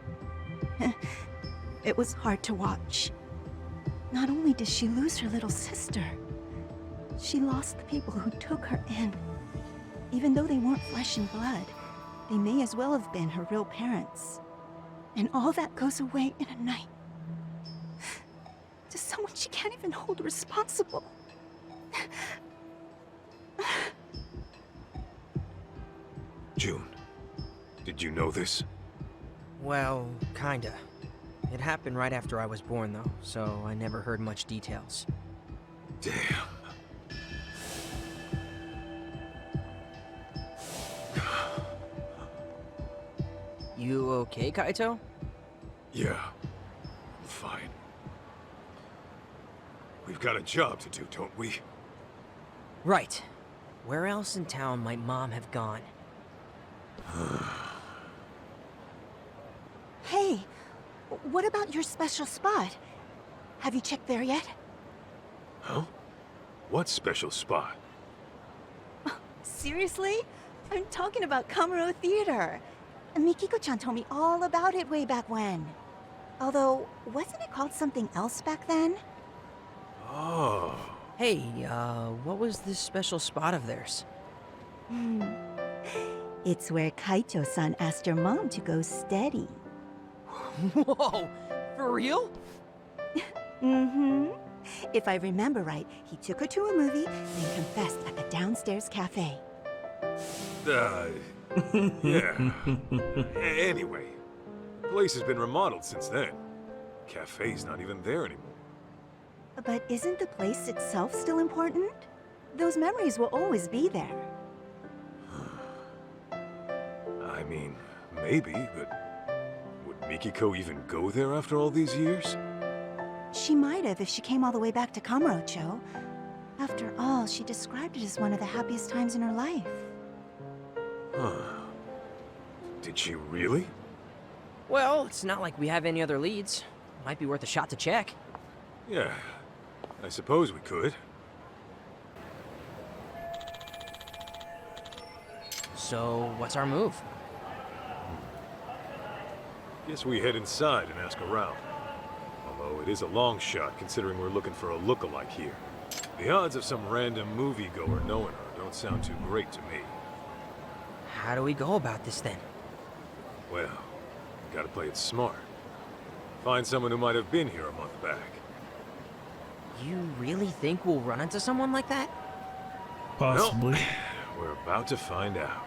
It was hard to watch. Not only did she lose her little sister, she lost the people who took her in. Even though they weren't flesh and blood, they may as well have been her real parents. And all that goes away in a night. To someone she can't even hold responsible. Jun, did you know this? Well, kinda. It happened right after I was born, though, so I never heard much details. Damn. You okay, Kaito? Yeah, I'm fine. We've got a job to do, don't we? Right. Where else in town might Mom have gone? Hey, what about your special spot? Have you checked there yet? Huh? What special spot? Seriously? I'm talking about Kamuro Theater. Mikiko-chan told me all about it way back when. Although, wasn't it called something else back then? Oh. Hey, what was this special spot of theirs? It's where Kaito-san asked her mom to go steady. Whoa! For real? Mm-hmm. If I remember right, he took her to a movie, then confessed at the downstairs cafe. Yeah. Anyway, the place has been remodeled since then. Cafe's not even there anymore. But isn't the place itself still important? Those memories will always be there. I mean, maybe, but would Mikiko even go there after all these years? She might have if she came all the way back to Kamurocho. After all, she described it as one of the happiest times in her life. Huh. Did she really? Well, it's not like we have any other leads. Might be worth a shot to check. Yeah, I suppose we could. So, what's our move? Guess we head inside and ask around. Although it is a long shot considering we're looking for a look-alike here. The odds of some random moviegoer knowing her don't sound too great to me. How do we go about this then? Well, we gotta play it smart. Find someone who might have been here a month back. You really think we'll run into someone like that? Possibly. Well, we're about to find out.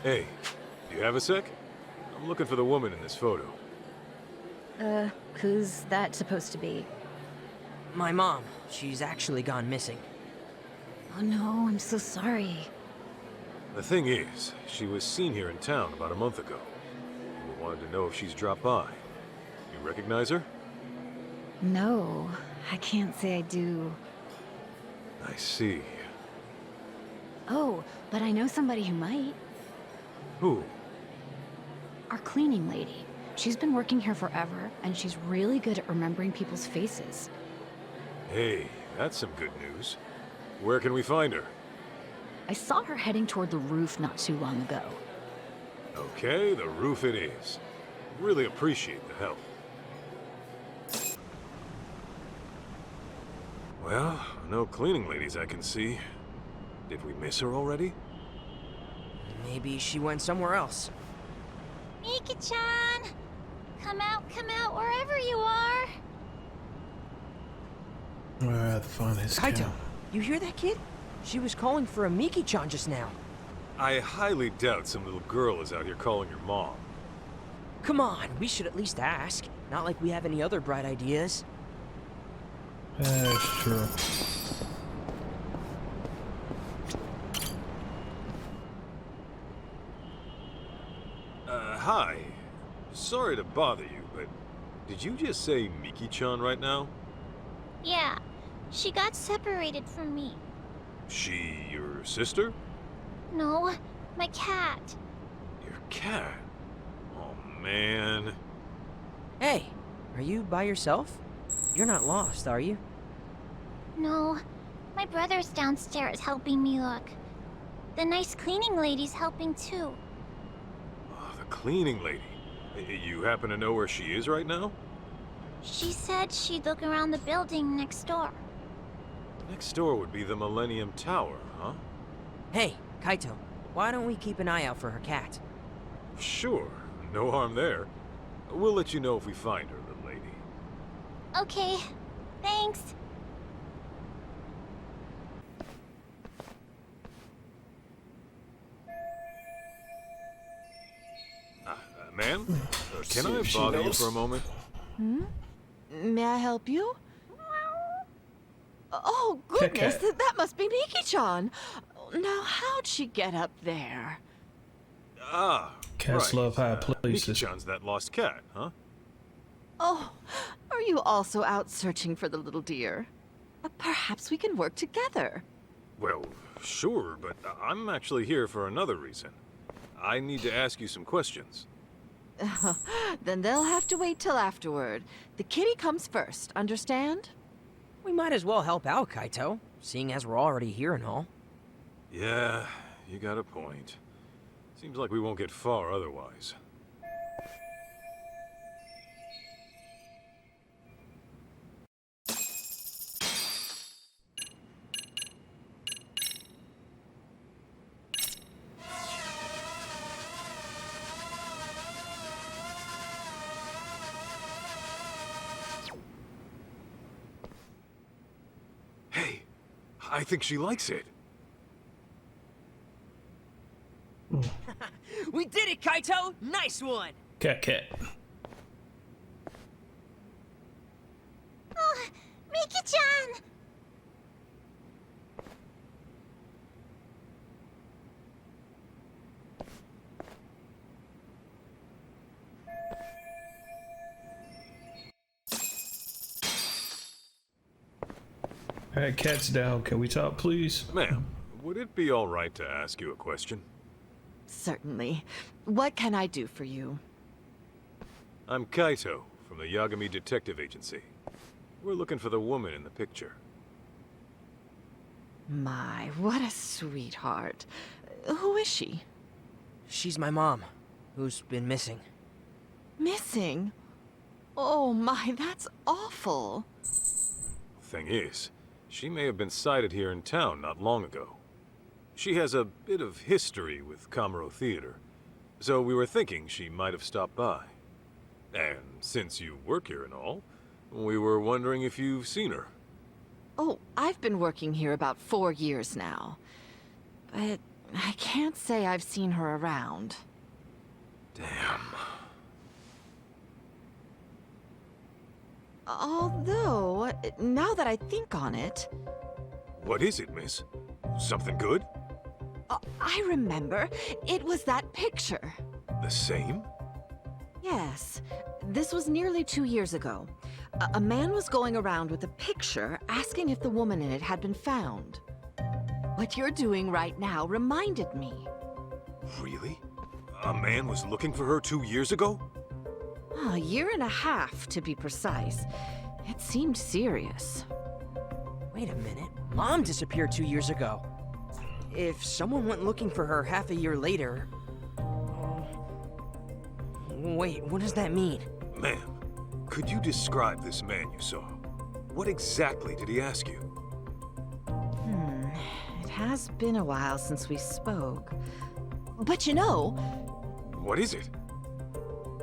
Hey, do you have a sec? I'm looking for the woman in this photo. Who's that supposed to be? My mom. She's actually gone missing. Oh no, I'm so sorry. The thing is, she was seen here in town about a month ago. We wanted to know if she's dropped by. You recognize her? No, I can't say I do. I see. Oh, but I know somebody who might. Who? Our cleaning lady. She's been working here forever, and she's really good at remembering people's faces. Hey, that's some good news. Where can we find her? I saw her heading toward the roof not too long ago. Okay, the roof it is. Really appreciate the help. Well, no cleaning ladies I can see. Did we miss her already? Maybe she went somewhere else. Miki-chan! Come out, wherever you are! I have to find his Kaito, camp. you hear that kid? She was calling for a Miki-chan just now. I highly doubt some little girl is out here calling your mom. Come on, we should at least ask. Not like we have any other bright ideas. That's true. Hi. Sorry to bother you, but did you just say Miki-chan right now? Yeah, she got separated from me. She your sister? No, my cat. Your cat? Oh, man. Hey, are you by yourself? You're not lost, are you? No, my brother's downstairs helping me look. The nice cleaning lady's helping too. Oh, the cleaning lady. You happen to know where she is right now? She said she'd look around the building next door. Next door would be the Millennium Tower, huh? Hey, Kaito, why don't we keep an eye out for her cat? Sure, no harm there. We'll let you know if we find her, little lady. Okay, thanks. Ma'am, can I bother you for a moment? Hmm? May I help you? Oh, goodness, that must be Miki-chan. Now, how'd she get up there? Ah, Cats right. love high places. Miki-chan's that lost cat, huh? Oh, are you also out searching for the little dear? Perhaps we can work together. Well, sure, but I'm actually here for another reason. I need to ask you some questions. Then they'll have to wait till afterward. The kitty comes first, understand? We might as well help out, Kaito, seeing as we're already here and all. Yeah, you got a point. Seems like we won't get far otherwise. Hey, I think she likes it. We did it, Kaito! Nice one! Cat. Oh, Miki-chan! Alright, cat's down. Can we talk, please? Ma'am, would it be all right to ask you a question? Certainly. What can I do for you? I'm Kaito, from the Yagami Detective Agency. We're looking for the woman in the picture. My, what a sweetheart. Who is she? She's my mom, who's been missing. Missing? Oh my, that's awful. Thing is, she may have been sighted here in town not long ago. She has a bit of history with Kamurocho Theater, so we were thinking she might have stopped by. And since you work here and all, we were wondering if you've seen her. Oh, I've been working here about 4 years now. But I can't say I've seen her around. Damn. Although, now that I think on it... What is it, miss? Something good? I remember. It was that picture. The same? Yes. This was nearly 2 years ago. A man was going around with a picture asking if the woman in it had been found. What you're doing right now reminded me. Really? A man was looking for her 2 years ago? A year and a half, to be precise. It seemed serious. Wait a minute. Mom disappeared 2 years ago. If someone went looking for her half a year later... Wait, what does that mean? Ma'am, could you describe this man you saw? What exactly did he ask you? It has been a while since we spoke. But you know... What is it?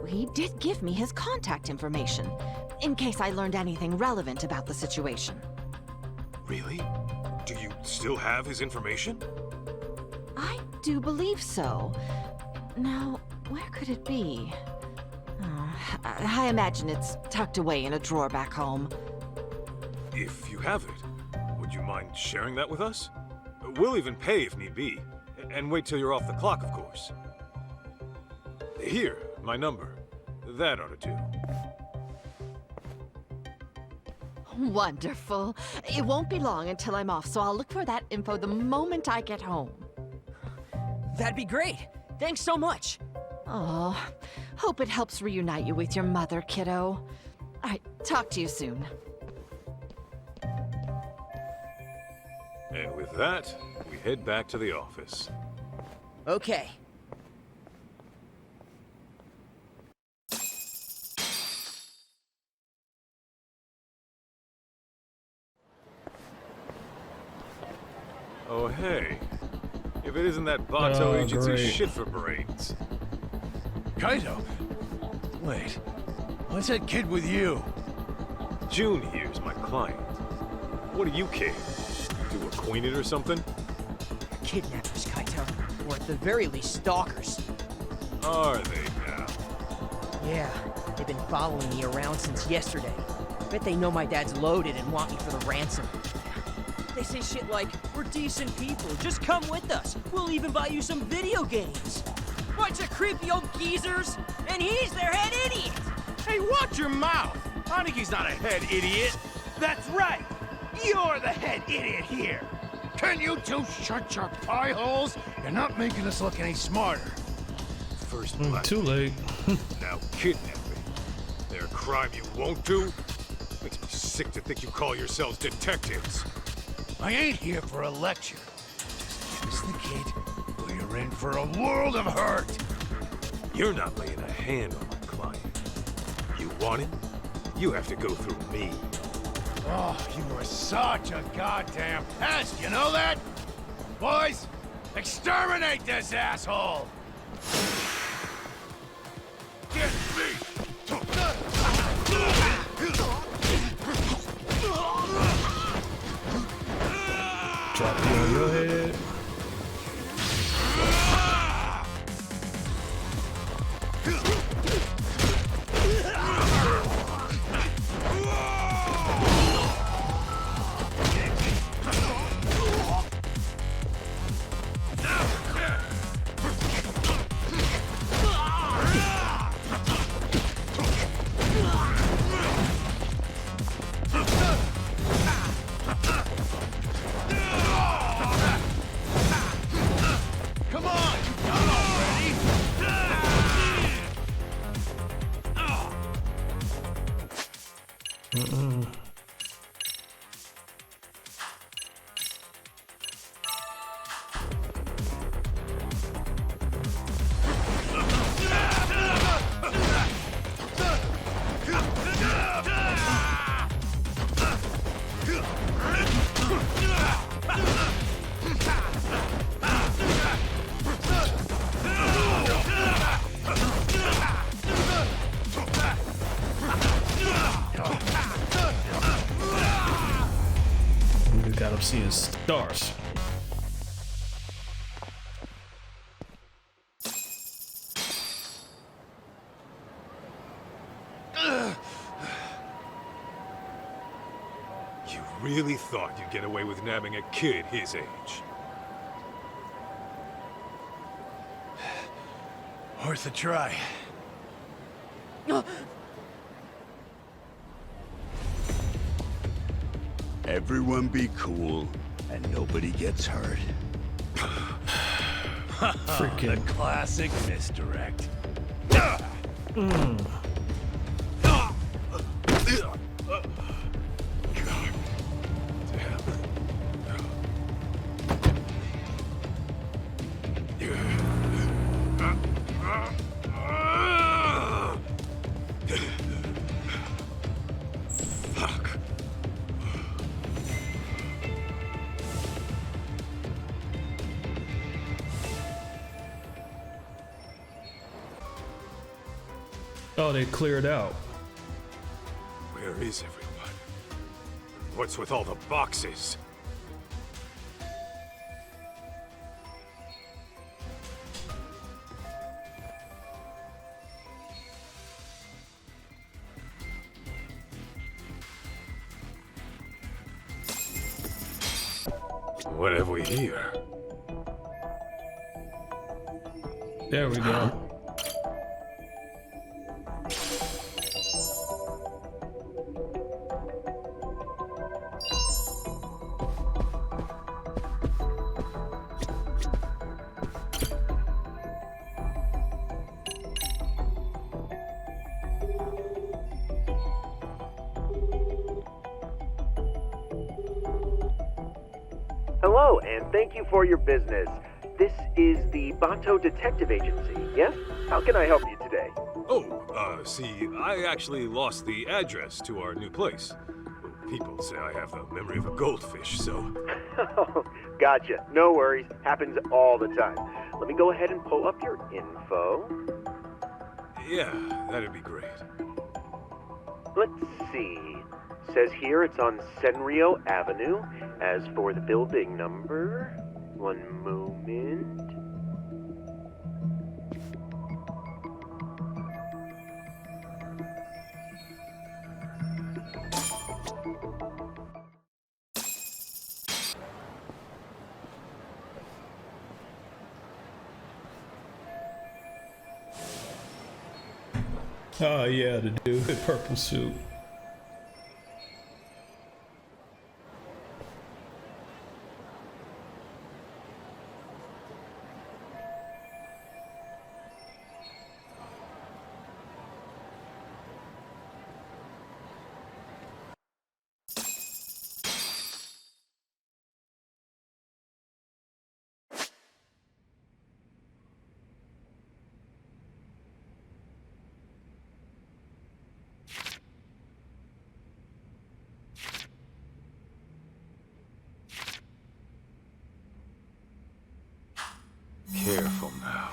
He did give me his contact information, in case I learned anything relevant about the situation. Really? Do you still have his information? I do believe so. Now, where could it be? I imagine it's tucked away in a drawer back home. If you have it, would you mind sharing that with us? We'll even pay if need be. And wait till you're off the clock, of course. Here, my number. That ought to do. Wonderful. It won't be long until I'm off, so I'll look for that info the moment I get home. That'd be great. Thanks so much. Oh, hope it helps reunite you with your mother, kiddo. All right, talk to you soon. And with that, we head back to the office. Okay. Oh, hey. If it isn't that Bato agency great. shit for brains. Kaito? Wait, what's that kid with you? Jun here's my client. What do you care? You acquainted or something? Kidnappers, Kaito. Or at the very least, stalkers. Are they now? Yeah, they've been following me around since yesterday. Bet they know my dad's loaded and want me for the ransom. They say shit like, we're decent people, just come with us. We'll even buy you some video games. Bunch of creepy old geezers, and he's their head idiot. Hey, watch your mouth! Aniki's not a head idiot. That's right! You're the head idiot here! Can you two shut your pie holes? You're not making us look any smarter. First black. Too late. Now kidnapping. They're a crime you won't do? Makes me sick to think you call yourselves detectives. I ain't here for a lecture. Just give us the kid, or you're in for a world of hurt. You're not laying a hand on my client. You want him? You have to go through me. Oh, you are such a goddamn pest, you know that? Boys, exterminate this asshole! Get me! Drop you on your head. We got him seeing stars. You really thought you'd get away with nabbing a kid his age? Worth a try. Everyone be cool, and nobody gets hurt. The classic misdirect. Oh, they cleared out. Where is everyone? What's with all the boxes? What have we here? There we go. Hello, and thank you for your business. This is the Bato Detective Agency, yes? How can I help you today? See, I actually lost the address to our new place. People say I have the memory of a goldfish, so... Gotcha. No worries. Happens all the time. Let me go ahead and pull up your info. Yeah, that'd be great. Let's see. Says here it's on Senryo Avenue. As for the building number, one moment. Oh yeah, the dude in purple suit. Careful now.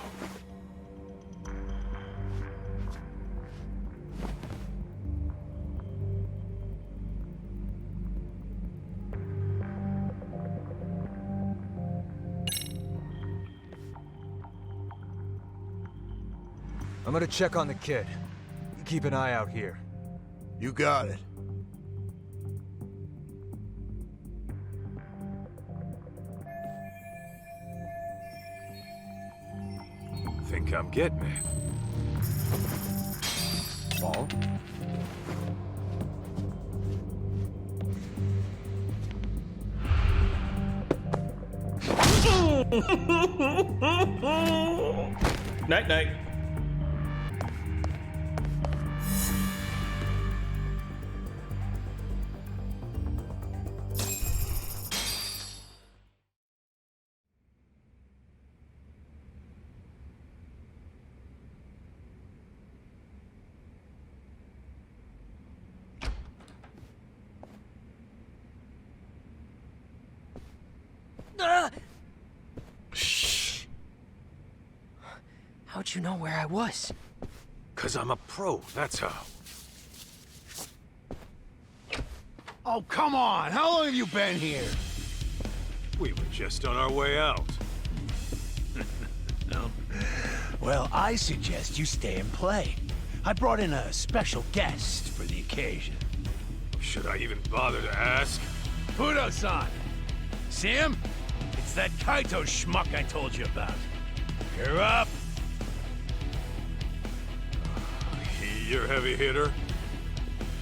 I'm gonna check on the kid. You keep an eye out here. You got it. Think I'm getting it. Ball? Night night. How'd you know where I was? 'Cause I'm a pro, that's how. Oh, come on! How long have you been here? We were just on our way out. No. Well, I suggest you stay and play. I brought in a special guest for the occasion. Should I even bother to ask? Fudo-san! See him? It's that Kaito schmuck I told you about. You're up! You're a heavy hitter?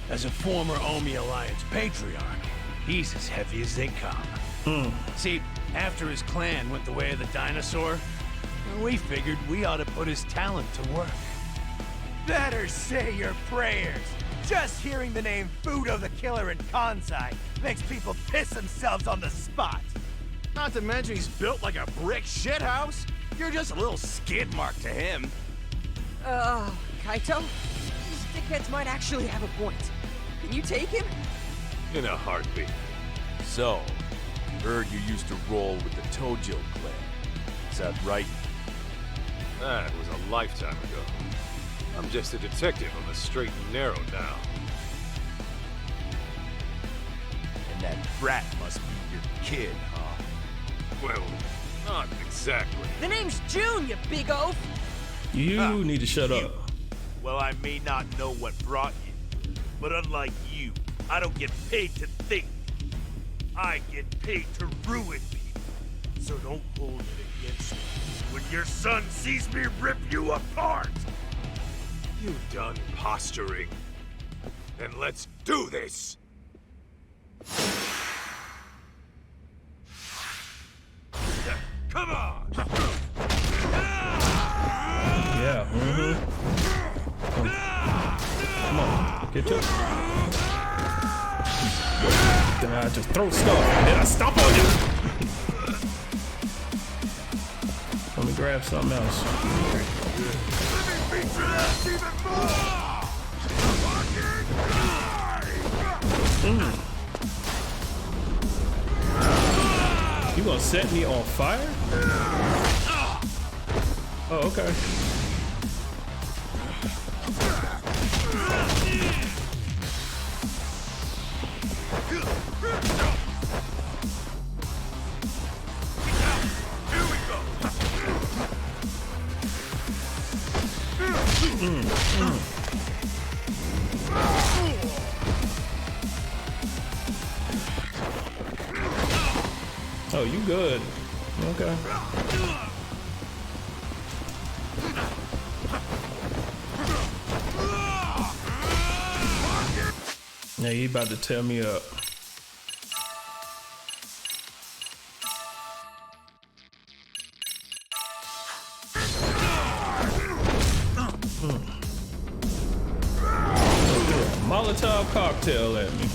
As a former Omi Alliance patriarch, he's as heavy as they come. See, after his clan went the way of the dinosaur, we figured we ought to put his talent to work. Better say your prayers. Just hearing the name Fudo the Killer in Kansai makes people piss themselves on the spot. Not to mention he's built like a brick shithouse. You're just a little skid mark to him. Kaito? These dickheads might actually have a point. Can you take him? In a heartbeat. So, heard you used to roll with the Tojo clan. Is that right? That was a lifetime ago. I'm just a detective on the straight and narrow now. And that brat must be your kid, huh? Well, not exactly. The name's Jun, you big oaf! You need to shut up. Well, I may not know what brought you, but unlike you, I don't get paid to think. I get paid to ruin people. So don't hold it against me when your son sees me rip you apart! You done posturing? Then let's do this! Come on! Yeah. Come on, get to it. Then I just throw stuff and then I stomp on you. Let me grab something else. You gonna set me on fire? Oh, okay. Oh, you good. Okay. Yeah, he about to tear me up. Molotov cocktail at me.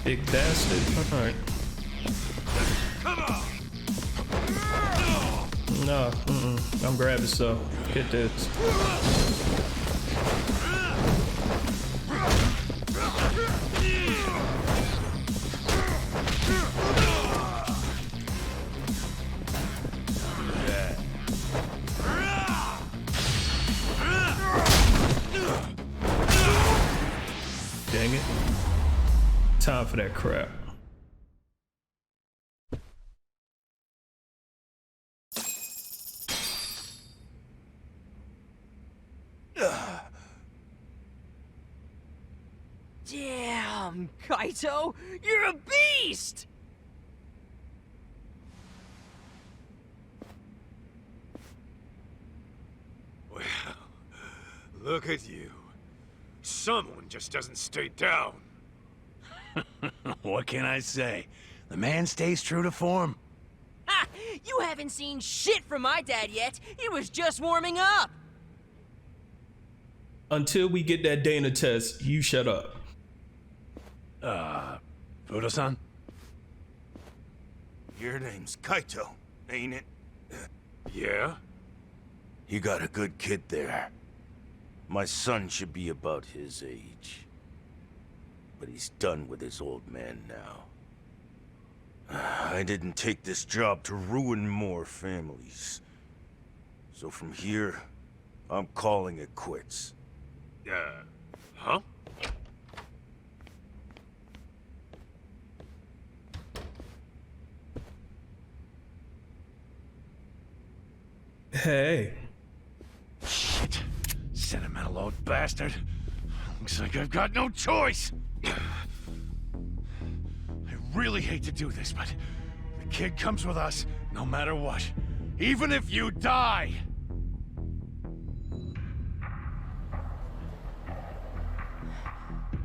Big bastard. Alright. No, I'm grabbing stuff. Get this. Dang it. Time for that crap. Damn, Kaito, you're a beast! Well, look at you. Someone just doesn't stay down. What can I say? The man stays true to form. Ha! You haven't seen shit from my dad yet. He was just warming up. Until we get that Dana test, you shut up. Fudo-san? Your name's Kaito, ain't it? Yeah? You got a good kid there. My son should be about his age. But he's done with his old man now. I didn't take this job to ruin more families. So from here, I'm calling it quits. Huh? Hey. Shit. Sentimental old bastard. Looks like I've got no choice. I really hate to do this, but the kid comes with us no matter what. Even if you die!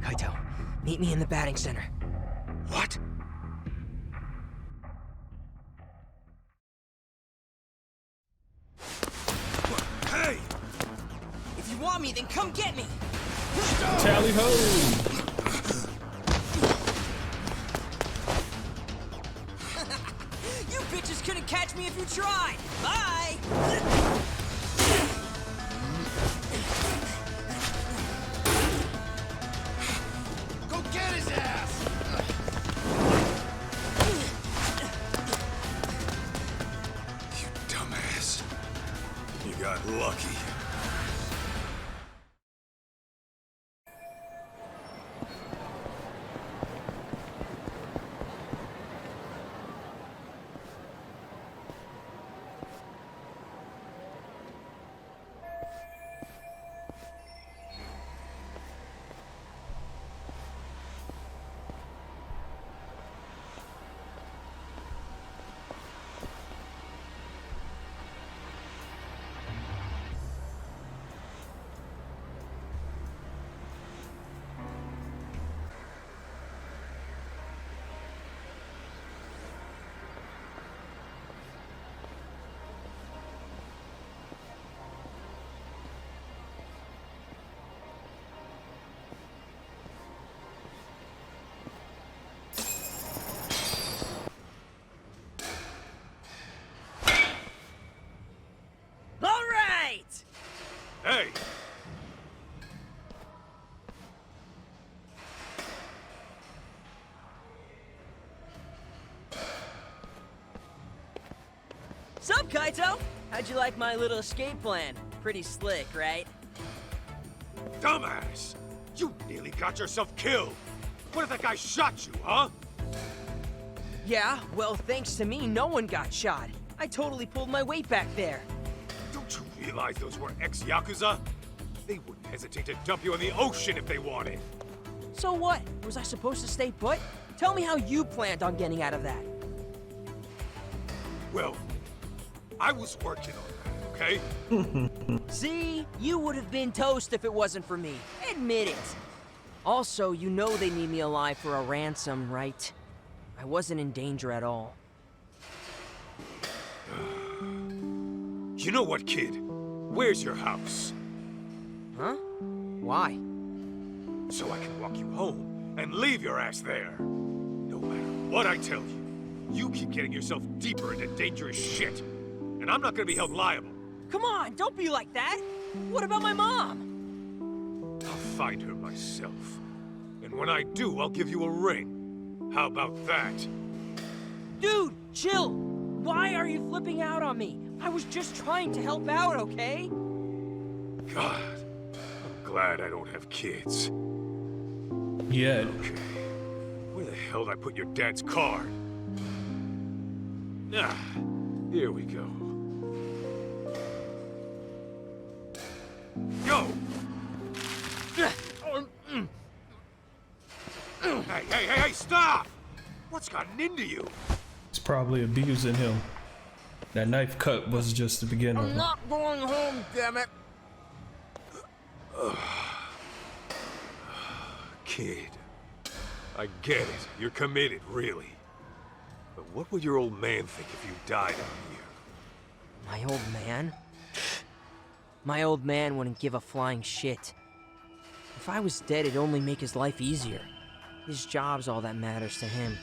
Kaito, meet me in the batting center. What? Hey! If you want me, then come get me! Tally ho! You bitches couldn't catch me if you tried! Bye! Go get his ass! You dumbass. You got lucky. Hey! Sup, Kaito? How'd you like my little escape plan? Pretty slick, right? Dumbass! You nearly got yourself killed! What if that guy shot you, huh? Yeah, well, thanks to me, no one got shot. I totally pulled my weight back there. Don't you realize those were ex-Yakuza? They wouldn't hesitate to dump you in the ocean if they wanted. So what? Was I supposed to stay put? Tell me how you planned on getting out of that. Well, I was working on that, okay? See? You would have been toast if it wasn't for me. Admit it. Also, you know they need me alive for a ransom, right? I wasn't in danger at all. You know what, kid? Where's your house? Huh? Why? So I can walk you home and leave your ass there. No matter what I tell you, you keep getting yourself deeper into dangerous shit. And I'm not gonna be held liable. Come on, don't be like that! What about my mom? I'll find her myself. And when I do, I'll give you a ring. How about that? Dude, chill! Why are you flipping out on me? I was just trying to help out, okay? God, I'm glad I don't have kids. Yeah. Okay. Where the hell did I put your dad's card? Ah, here we go. Go! Hey, stop! What's gotten into you? It's probably abusing him. That knife cut was just the beginning. I'm not going home, damn it! Kid, I get it. You're committed, really. But what would your old man think if you died out here? My old man? My old man wouldn't give a flying shit. If I was dead, it'd only make his life easier. His job's all that matters to him.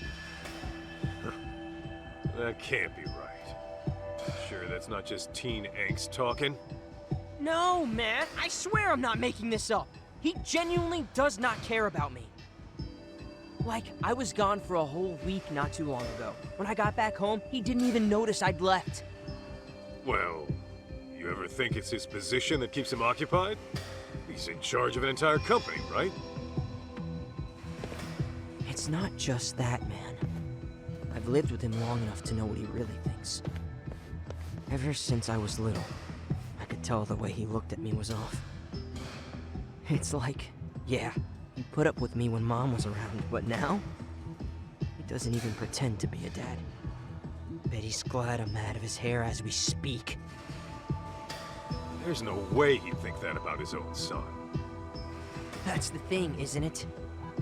That can't be right. Sure, that's not just teen angst talking? No, man, I swear I'm not making this up. He genuinely does not care about me. Like, I was gone for a whole week not too long ago. When I got back home, he didn't even notice I'd left. Well, you You ever think it's his position that keeps him occupied? He's in charge of an entire company, right? It's not just that, man. I've lived with him long enough to know what he really thinks. Ever since I was little, I could tell the way he looked at me was off. It's like, yeah, he put up with me when Mom was around, but now, he doesn't even pretend to be a dad. Bet he's glad I'm out of his hair as we speak. There's no way he'd think that about his own son. That's the thing, isn't it?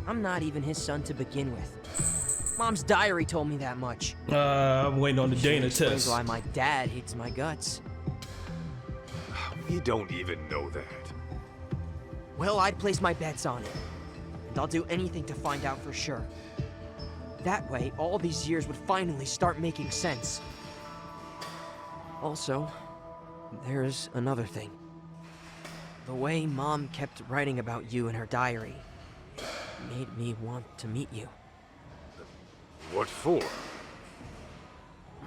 I'm not even his son to begin with. Mom's diary told me that much. I'm waiting on the Dana Explains test. why my dad hates my guts. We don't even know that. Well, I'd place my bets on it. And I'll do anything to find out for sure. That way, all these years would finally start making sense. Also, there's another thing. The way Mom kept writing about you in her diary made me want to meet you. What for?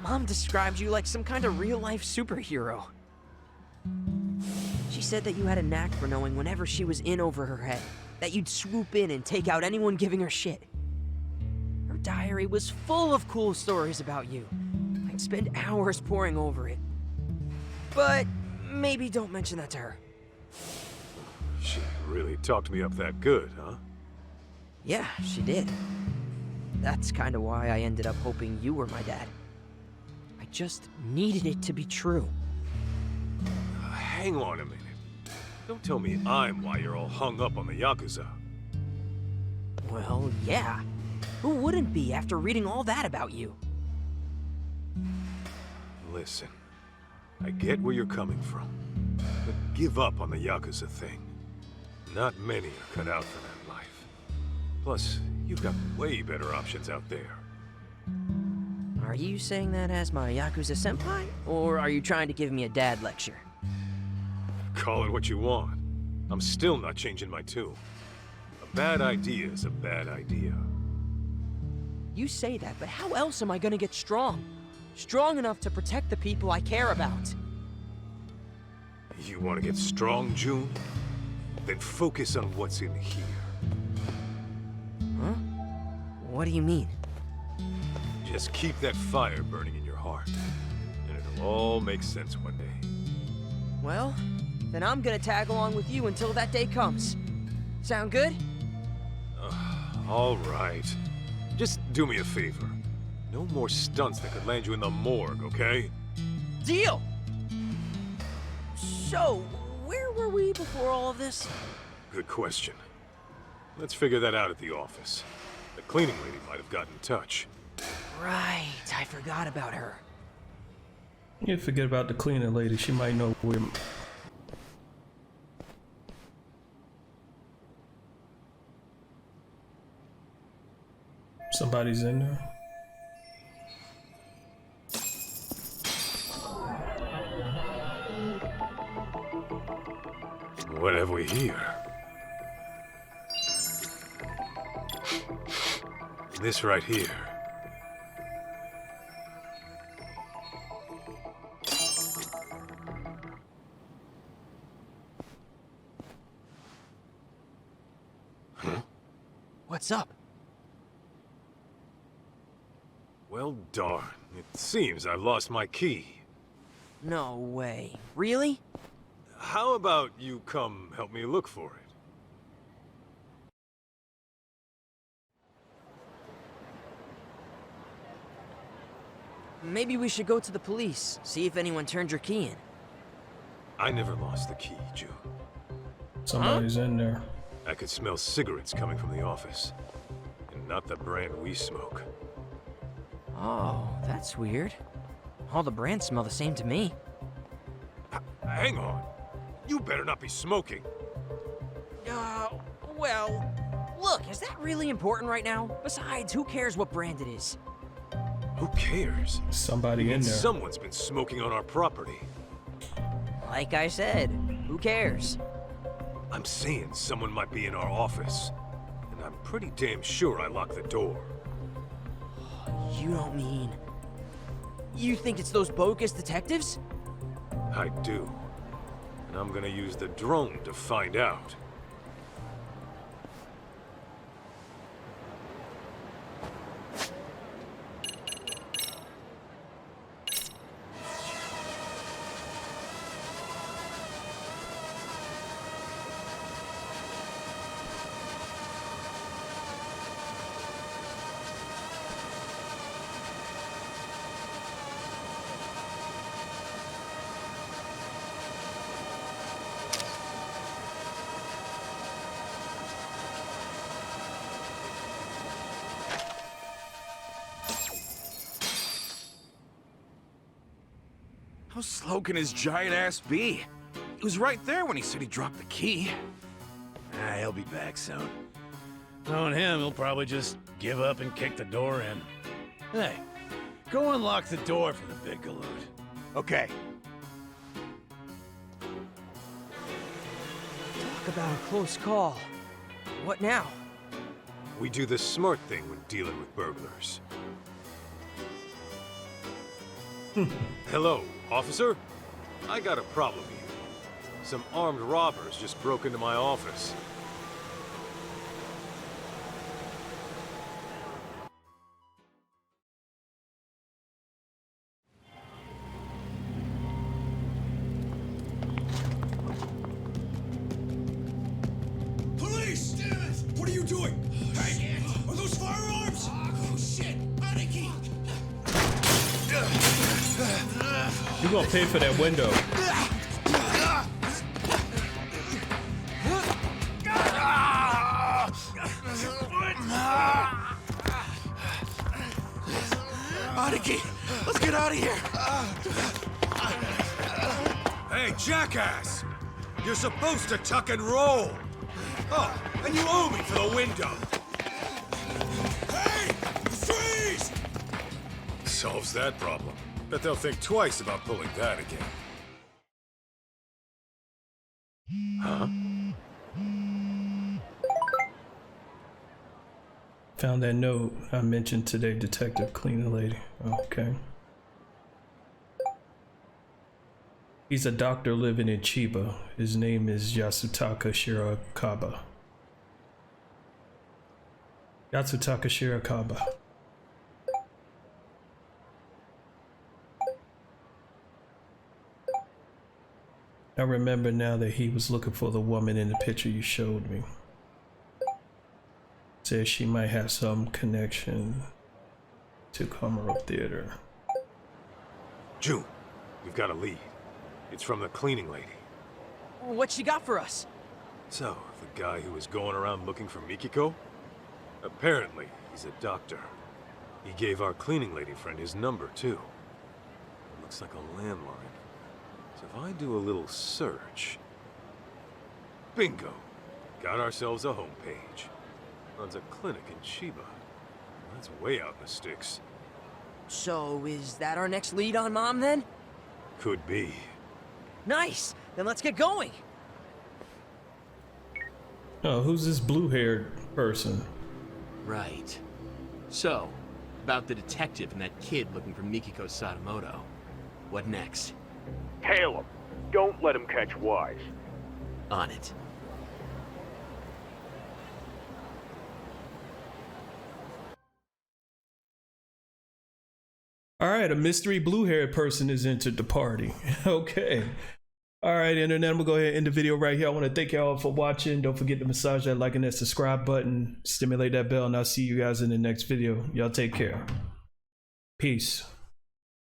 Mom described you like some kind of real-life superhero. She said that you had a knack for knowing whenever she was in over her head, that you'd swoop in and take out anyone giving her shit. Her diary was full of cool stories about you. I'd spend hours poring over it. But maybe don't mention that to her. She really talked me up that good, huh? Yeah, she did. That's kind of why I ended up hoping you were my dad. I just needed it to be true. Hang on a minute. Don't tell me I'm why you're all hung up on the Yakuza. Well, yeah. Who wouldn't be after reading all that about you? Listen, I get where you're coming from, but give up on the Yakuza thing. Not many are cut out for that life. Plus, you've got way better options out there. Are you saying that as my Yakuza senpai? Or are you trying to give me a dad lecture? Call it what you want. I'm still not changing my tune. A bad idea is a bad idea. You say that, but how else am I gonna get strong? Strong enough to protect the people I care about. You want to get strong, Jun? Then focus on what's in here. Huh? What do you mean? Just keep that fire burning in your heart, and it'll all make sense one day. Well, then I'm gonna tag along with you until that day comes. Sound good? All right. Just do me a favor. No more stunts that could land you in the morgue, okay? Deal! So, where were we before all of this? Good question. Let's figure that out at the office. The cleaning lady might have gotten in touch. Right, I forgot about her. You forget about the cleaning lady. She might know where. Somebody's in there. What have we here? This right here. Huh? What's up? Well, darn. It seems I've lost my key. No way. Really? How about you come help me look for it? Maybe we should go to the police, see if anyone turned your key in. I never lost the key, Jun. Somebody's in there. I could smell cigarettes coming from the office. And not the brand we smoke. Oh, that's weird. All the brands smell the same to me. Hang on. You better not be smoking. Well, look, is that really important right now? Besides, who cares what brand it is? Who cares? Somebody in there. Someone's been smoking on our property. Like I said, who cares? I'm saying someone might be in our office. And I'm pretty damn sure I locked the door. You don't mean... You think it's those bogus detectives? I do. And I'm gonna use the drone to find out. How slow can his giant ass be? He was right there when he said he dropped the key. He'll be back soon. Knowing him, he'll probably just give up and kick the door in. Hey, go unlock the door for the big galoot. Okay. Talk about a close call. What now? We do the smart thing when dealing with burglars. Hello, officer? I got a problem here. Some armed robbers just broke into my office. Police! Damn it! What are you doing? Hey, are those firearms? Oh, shit! Aniki! You're gonna pay for that window. Aniki, let's get out of here. Hey, jackass! You're supposed to tuck and roll! Oh, and you owe me for the window! Hey! Freeze! Solves that problem. Bet they'll think twice about pulling that again. Huh? Found that note I mentioned today, Detective Cleaner Lady. Okay. He's a doctor living in Chiba. His name is Yasutaka Shirakaba. Yasutaka Shirakaba. I remember now that he was looking for the woman in the picture you showed me. Says she might have some connection to Kamurocho Theater. Jun, we've got a lead. It's from the cleaning lady. What she got for us? So, the guy who was going around looking for Mikiko? Apparently, he's a doctor. He gave our cleaning lady friend his number, too. It looks like a landline. So if I do a little search... Bingo! Got ourselves a homepage. Runs a clinic in Chiba. That's way out in the sticks. So, is that our next lead on Mom, then? Could be. Nice! Then let's get going! Oh, who's this blue-haired person? Right. So, about the detective and that kid looking for Mikiko Sadamoto. What next? Tail him. Don't let him catch wise. On it. All right, a mystery blue-haired person has entered the party. Okay. All right, internet, I'm gonna go ahead and end the video right here. I want to thank y'all for watching. Don't forget to massage that like and that subscribe button, stimulate that bell, and I'll see you guys in the next video. Y'all take care. Peace.